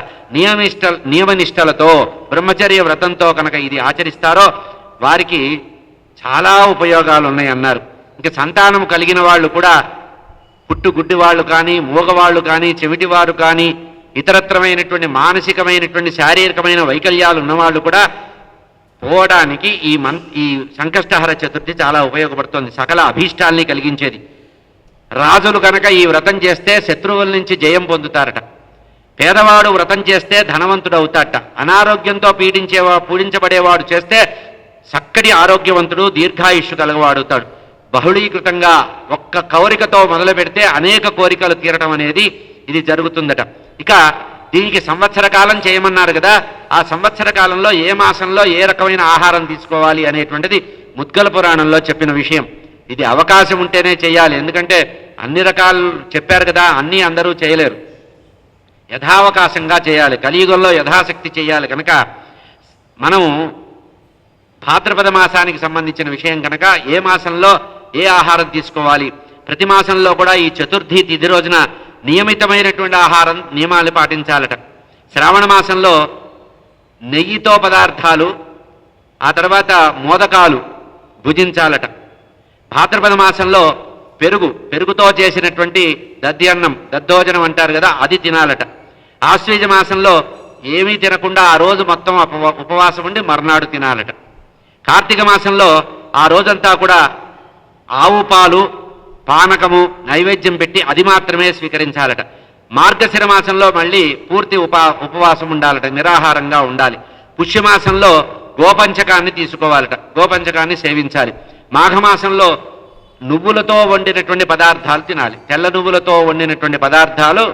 నియమనిష్టలతో బ్రహ్మచర్య వ్రతంతో కనుక ఇది ఆచరిస్తారో వారికి చాలా ఉపయోగాలు ఉన్నాయన్నారు. ఇంక సంతానం కలిగిన వాళ్ళు కూడా, పుట్టుగుడ్డి వాళ్ళు కానీ, మూగవాళ్ళు కానీ, చెవిటివారు కానీ, ఇతరత్రమైనటువంటి మానసికమైనటువంటి శారీరకమైన వైకల్యాలు ఉన్నవాళ్ళు కూడా పోవడానికి ఈ సంకష్టహర చతుర్థి చాలా ఉపయోగపడుతుంది. సకల అభీష్టాల్ని కలిగించేది. రాజులు కనుక ఈ వ్రతం చేస్తే శత్రువుల నుంచి జయం పొందుతారట. పేదవాడు వ్రతం చేస్తే ధనవంతుడు అవుతాడట. అనారోగ్యంతో పీడించబడేవాడు చేస్తే చక్కటి ఆరోగ్యవంతుడు, దీర్ఘాయుష్షు కలగవాడుతాడు. బహుళీకృతంగా ఒక్క కోరికతో మొదలు పెడితే అనేక కోరికలు తీరటం అనేది ఇది జరుగుతుందట. ఇక దీనికి సంవత్సర కాలం చేయమన్నారు కదా, ఆ సంవత్సర కాలంలో ఏ మాసంలో ఏ రకమైన ఆహారం తీసుకోవాలి అనేటువంటిది ముద్గల పురాణంలో చెప్పిన విషయం. ఇది అవకాశం ఉంటేనే చేయాలి. ఎందుకంటే అన్ని రకాలు చెప్పారు కదా, అన్నీ అందరూ చేయలేరు. యథావకాశంగా చేయాలి. కలియుగంలో యథాశక్తి చేయాలి. కనుక మనం భాద్రపద మాసానికి సంబంధించిన విషయం కనుక ఏ మాసంలో ఏ ఆహారం తీసుకోవాలి, ప్రతి మాసంలో కూడా ఈ చతుర్థి తిథి రోజున నియమితమైనటువంటి ఆహారం నియమాలు పాటించాలట. శ్రావణ మాసంలో నెయ్యితో పదార్థాలు, ఆ తర్వాత మోదకాలు భుజించాలట. భాద్రపద మాసంలో పెరుగుతో చేసినటువంటి దద్యాన్నం, దద్దోజనం అంటారు కదా, అది తినాలట. ఆశ్వీజ మాసంలో ఏమీ తినకుండా ఆ రోజు మొత్తం ఉపవాసం ఉండి మర్నాడు తినాలట. కార్తీక మాసంలో ఆ రోజంతా కూడా ఆవు పాలు, పానకము నైవేద్యం పెట్టి అది మాత్రమే స్వీకరించాలట. మార్గశిర మాసంలో మళ్ళీ పూర్తి ఉపవాసం ఉండాలట, నిరాహారంగా ఉండాలి. పుష్యమాసంలో గోపంచకాన్ని తీసుకోవాలట, గోపంచకాన్ని సేవించాలి. మాఘమాసంలో నువ్వులతో వండినటువంటి పదార్థాలు తినాలి. తెల్ల నువ్వులతో వండినటువంటి పదార్థాలు,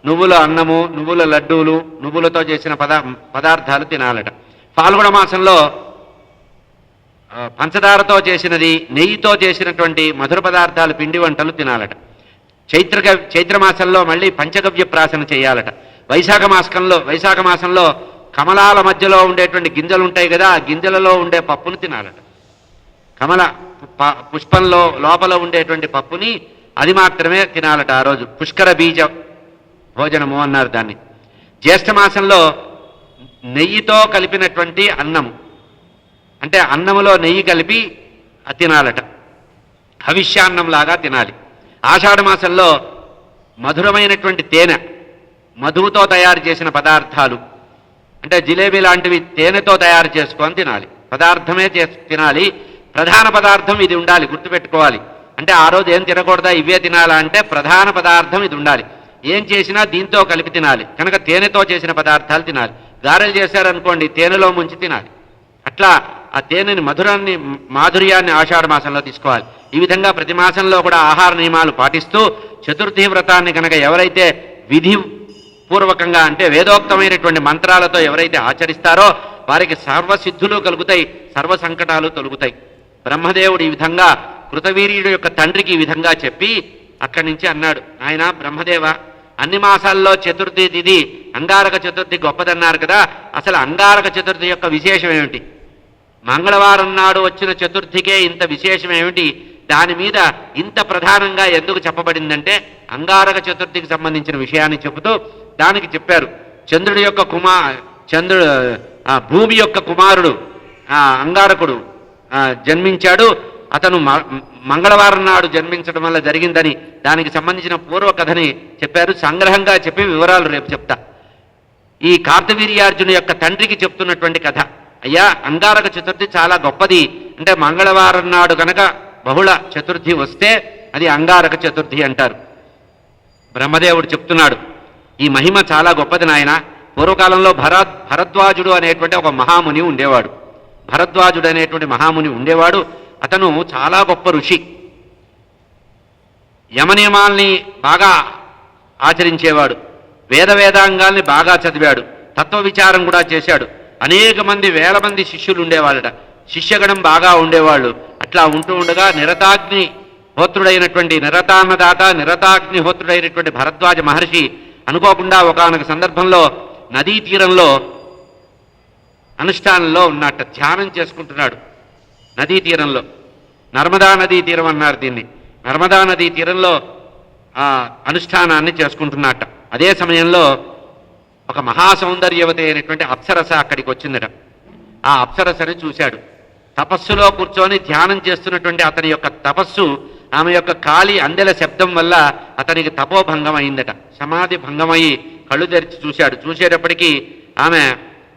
నువ్వుల అన్నము, నువ్వుల లడ్డూలు, నువ్వులతో చేసిన పదార్థాలు తినాలట. ఫాల్గుణ మాసంలో పంచదారతో చేసినది, నెయ్యితో చేసినటువంటి మధుర పదార్థాలు, పిండి వంటలు తినాలట. చైత్రమాసంలో మళ్ళీ పంచగవ్య ప్రాసన చేయాలట. వైశాఖ మాసంలో కమలాల మధ్యలో ఉండేటువంటి గింజలు ఉంటాయి కదా, ఆ గింజలలో ఉండే పప్పును తినాలట. కమల పుష్పంలో లోపల ఉండేటువంటి పప్పుని అది మాత్రమే తినాలట ఆ రోజు. పుష్కర బీజ భోజనము అన్నారు దాన్ని. జ్యేష్ఠమాసంలో నెయ్యితో కలిపినటువంటి అన్నము, అంటే అన్నములో నెయ్యి కలిపి తినాలట, హవిష్యాన్నంలాగా తినాలి. ఆషాఢ మాసంలో మధురమైనటువంటి తేనె, మధువుతో తయారు చేసిన పదార్థాలు, అంటే జిలేబీ లాంటివి తేనెతో తయారు చేసుకొని తినాలి. పదార్థమే తినాలి. ప్రధాన పదార్థం ఇది ఉండాలి, గుర్తుపెట్టుకోవాలి. అంటే ఆ రోజు ఏం తినకూడదా, ఇవే తినాలా అంటే ప్రధాన పదార్థం ఇది ఉండాలి. ఏం చేసినా దీంతో కలిపి తినాలి. కనుక తేనెతో చేసిన పదార్థాలు తినాలి. గారెలు చేశారనుకోండి, తేనెలో ముంచి తినాలి. అట్లా ఆ తేనెని మాధుర్యాన్ని ఆషాఢ మాసంలో తీసుకోవాలి. ఈ విధంగా ప్రతి మాసంలో కూడా ఆహార నియమాలు పాటిస్తూ చతుర్థి వ్రతాన్ని కనుక ఎవరైతే విధిపూర్వకంగా, అంటే వేదోక్తమైనటువంటి మంత్రాలతో ఎవరైతే ఆచరిస్తారో వారికి సర్వసిద్ధులు కలుగుతాయి, సర్వ సంకటాలు తొలుగుతాయి. బ్రహ్మదేవుడు ఈ విధంగా కృతవీర్యుడు యొక్క తండ్రికి ఈ విధంగా చెప్పి అక్కడి నుంచి అన్నాడు, ఆయన బ్రహ్మదేవ, అన్ని మాసాల్లో చతుర్థి తిథి అంగారక చతుర్థి గొప్పదన్నారు కదా, అసలు అంగారక చతుర్థి యొక్క విశేషం ఏమిటి? మంగళవారం నాడు వచ్చిన చతుర్థికే ఇంత విశేషం ఏమిటి? దాని మీద ఇంత ప్రధానంగా ఎందుకు చెప్పబడిందంటే అంగారక చతుర్థికి సంబంధించిన విషయాన్ని చెబుతూ దానికి చెప్పారు. భూమి యొక్క కుమారుడు అంగారకుడు జన్మించాడు. అతను మంగళవారం నాడు జన్మించడం వల్ల జరిగిందని దానికి సంబంధించిన పూర్వ కథని చెప్పారు. సంగ్రహంగా చెప్పి వివరాలు రేపు చెప్తా. ఈ కార్తవీర్యార్జును యొక్క తండ్రికి చెప్తున్నటువంటి కథ. అయ్యా, అంగారక చతుర్థి చాలా గొప్పది, అంటే మంగళవారం నాడు కనుక బహుళ చతుర్థి వస్తే అది అంగారక చతుర్థి అంటారు. బ్రహ్మదేవుడు చెప్తున్నాడు, ఈ మహిమ చాలా గొప్పది నాయన. పూర్వకాలంలో భరద్వాజుడు అనేటువంటి ఒక మహాముని ఉండేవాడు. భరద్వాజుడు అనేటువంటి మహాముని ఉండేవాడు. అతను చాలా గొప్ప ఋషి. యమనియమాల్ని బాగా ఆచరించేవాడు. వేదాంగాల్ని బాగా చదివాడు. తత్వ విచారం కూడా చేశాడు. అనేక మంది, వేల మంది శిష్యులు ఉండేవాళ్ళట. శిష్యగణం బాగా ఉండేవాళ్ళు. అట్లా ఉంటూ ఉండగా నిరతాగ్ని హోత్రుడైనటువంటి, నిరతాన్నదాత నిరతాగ్నిహోత్రుడైనటువంటి భరద్వాజ మహర్షి అనుకోకుండా ఒకానొక సందర్భంలో నదీ తీరంలో అనుష్ఠానంలో ఉన్నట్ట, ధ్యానం చేసుకుంటున్నాడు. నదీ తీరంలో, నర్మదా నదీ తీరం అన్నారు దీన్ని. నర్మదా నదీ తీరంలో ఆ అనుష్ఠానాన్ని చేసుకుంటున్నట్ట. అదే సమయంలో ఒక మహాసౌందర్యవతి అయినటువంటి అప్సరస అక్కడికి వచ్చిందట. ఆ అప్సరసని చూశాడు. తపస్సులో కూర్చొని ధ్యానం చేస్తున్నటువంటి అతని యొక్క తపస్సు, ఆమె యొక్క కాలి అందెల శబ్దం వల్ల అతనికి తపోభంగం అయిందట. సమాధి భంగమయ్యి కళ్ళు తెరిచి చూశాడు. చూసేటప్పటికీ ఆమె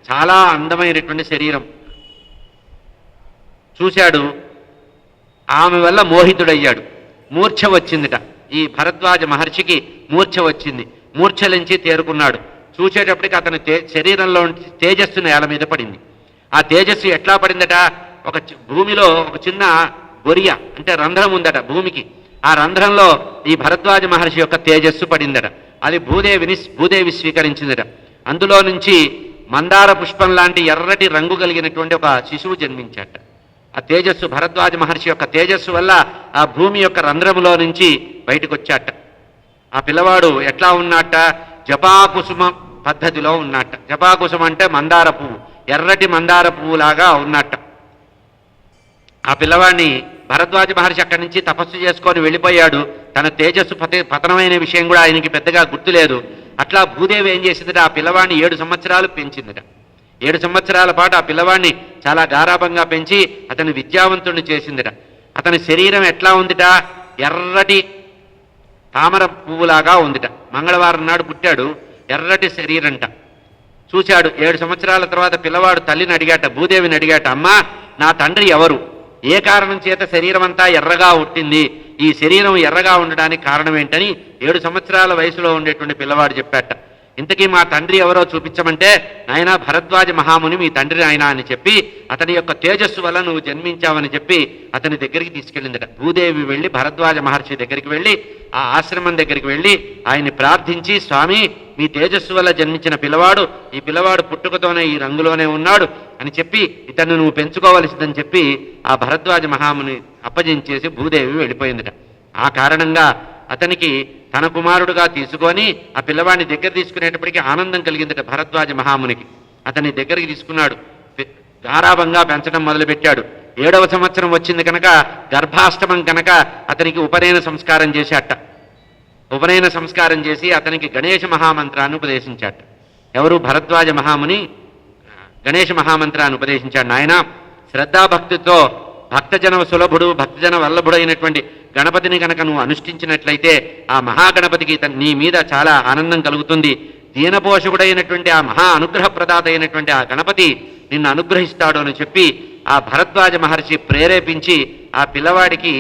చాలా అందమైనటువంటి శరీరం చూశాడు. ఆమె వల్ల మోహితుడయ్యాడు. మూర్ఛ వచ్చిందిట. ఈ భరద్వాజ మహర్షికి మూర్ఛ వచ్చింది. మూర్ఛలించి తేరుకున్నాడు. చూసేటప్పటికి అతని శరీరంలో తేజస్సు నేల మీద పడింది. ఆ తేజస్సు ఎట్లా పడిందట, భూమిలో ఒక చిన్న గొరియ అంటే రంధ్రం ఉందట భూమికి. ఆ రంధ్రంలో ఈ భరద్వాజ మహర్షి యొక్క తేజస్సు పడిందట. అది భూదేవి స్వీకరించిందట. అందులో నుంచి మందార పుష్పం లాంటి ఎర్రటి రంగు కలిగినటువంటి ఒక శిశువు జన్మించాట. ఆ తేజస్సు, భరద్వాజ మహర్షి యొక్క తేజస్సు వల్ల ఆ భూమి యొక్క రంధ్రములో నుంచి బయటకు వచ్చాట. ఆ పిల్లవాడు ఎట్లా ఉన్నట్ట, జపాకుసుమ పద్ధతిలో ఉన్నట్ట. జపాకుసుమ అంటే మందార పువ్వు, ఎర్రటి మందార పువ్వులాగా ఉన్నట్ట. ఆ పిల్లవాడిని భరద్వాజ మహర్షి అక్కడి నుంచి తపస్సు చేసుకొని వెళ్ళిపోయాడు. తన తేజస్సు పతనమైన విషయం కూడా ఆయనకి పెద్దగా గుర్తులేదు. అట్లా భూదేవి ఏం చేసిందట, ఆ పిల్లవాడిని 7 సంవత్సరాలు పెంచిందట. 7 సంవత్సరాల పాటు ఆ పిల్లవాడిని చాలా గారాభంగా పెంచి అతని విద్యావంతుడిని చేసిందట. అతని శరీరం ఎట్లా ఉందిట, ఎర్రటి తామర పువ్వులాగా ఉందిట. మంగళవారం నాడు పుట్టాడు, ఎర్రటి శరీరంట. చూశాడు. 7 సంవత్సరాల తర్వాత పిల్లవాడు తల్లిని అడిగాట, భూదేవిని అడిగాట, అమ్మా నా తండ్రి ఎవరు, ఏ కారణం చేత శరీరం అంతా ఎర్రగా ఉట్టింది, ఈ శరీరం ఎర్రగా ఉండడానికి కారణం ఏంటని 7 సంవత్సరాల వయసులో ఉండేటువంటి పిల్లవాడు చెప్పాట. ఇంతకీ మా తండ్రి ఎవరో చూపించమంటే, నాయనా భరద్వాజ మహాముని మీ తండ్రి ఆయన అని చెప్పి, అతని యొక్క తేజస్సు వల్ల నువ్వు జన్మించావని చెప్పి అతని దగ్గరికి తీసుకెళ్ళిందట. భూదేవి వెళ్ళి భరద్వాజ మహర్షి దగ్గరికి వెళ్ళి, ఆ ఆశ్రమం దగ్గరికి వెళ్ళి ఆయన్ని ప్రార్థించి, స్వామి మీ తేజస్సు వల్ల జన్మించిన పిల్లవాడు, ఈ పిల్లవాడు పుట్టుకతోనే ఈ రంగులోనే ఉన్నాడు అని చెప్పి ఇతన్ని నువ్వు పెంచుకోవలసిందని చెప్పి ఆ భరద్వాజ మహాముని అప్పజించేసి భూదేవి వెళ్ళిపోయిందట. ఆ కారణంగా అతనికి తన కుమారుడుగా తీసుకొని ఆ పిల్లవాడిని దగ్గర తీసుకునేటప్పటికీ ఆనందం కలిగిందట భరద్వాజ మహామునికి. అతన్ని దగ్గరికి తీసుకున్నాడు. గారాభంగా పెంచడం మొదలుపెట్టాడు. 7వ సంవత్సరం వచ్చింది కనుక, గర్భాష్టమం కనుక అతనికి ఉపనయన సంస్కారం చేశాట. ఉపనయన సంస్కారం చేసి అతనికి గణేష మహామంత్రాన్ని ఉపదేశించాట. ఎవరు, భరద్వాజ మహాముని గణేష మహామంత్రాన్ని ఉపదేశించాడు. నాయన శ్రద్ధాభక్తితో భక్తజన సులభుడు, భక్తజన వల్లభుడు అయినటువంటి గణపతిని కనుక నువ్వు అనుష్ఠించినట్లయితే ఆ మహాగణపతికి నీ మీద చాలా ఆనందం కలుగుతుంది. దీనపోషకుడైనటువంటి ఆ మహా అనుగ్రహప్రదాత అయినటువంటి ఆ గణపతి నిన్ను అనుగ్రహిస్తాడు అని చెప్పి ఆ భరద్వాజ మహర్షి ప్రేరేపించి ఆ పిల్లవాడికి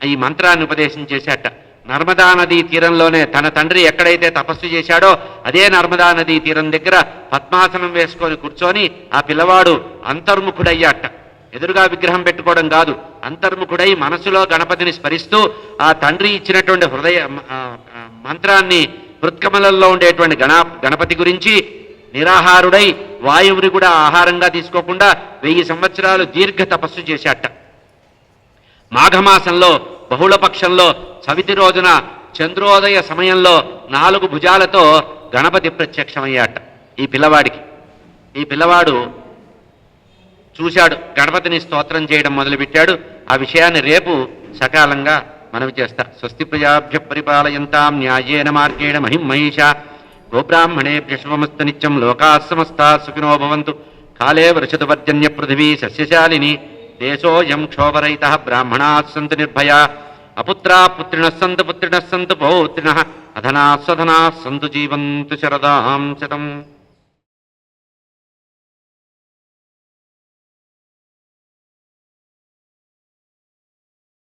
ఈ మంత్రాన్ని ఉపదేశం చేశాట. నర్మదా నదీ తీరంలోనే తన తండ్రి ఎక్కడైతే తపస్సు చేశాడో అదే నర్మదా నదీ తీరం దగ్గర పద్మాసనం వేసుకొని కూర్చొని ఆ పిల్లవాడు అంతర్ముఖుడయ్యాట. ఎదురుగా విగ్రహం పెట్టుకోవడం కాదు, అంతర్ముఖుడై మనసులో గణపతిని స్మరిస్తూ ఆ తండ్రి ఇచ్చినటువంటి మంత్రాన్ని హృత్కమలంలో ఉండేటువంటి గణపతి గురించి నిరాహారుడై వాయువుని కూడా ఆహారంగా తీసుకోకుండా 1000 సంవత్సరాలు దీర్ఘ తపస్సు చేశాట. మాఘమాసంలో బహుళపక్షంలో చవితి రోజున చంద్రోదయ సమయంలో 4 భుజాలతో గణపతి ప్రత్యక్షమయ్యాట ఈ పిల్లవాడికి. ఈ పిల్లవాడు చూశాడు, గణపతిని స్తోత్రం చేయడం మొదలుపెట్టాడు. ఆ విషయాన్ని రేపు సకాలంగా మనవి చేస్తా. స్వస్తి ప్రజాభ్య పరిపాలయంతాం న్యాయేన మార్గేణ మహిమహీషా గోబ్రాహ్మణేభ్య శుభమస్తు నిత్యం లోకాః సమస్తాః సుఖినో భవంతు. కాలే వర్షతు పర్జన్య పృథివీ సస్యశాలిని దేశోయం క్షోభరహితః బ్రాహ్మణాః సంతు నిర్భయా అపుత్రాః పుత్రిణః సంతు పౌత్రిణః పౌత్రిణః అధనాః సధనాః సంతు జీవంతు శరదాం శతం.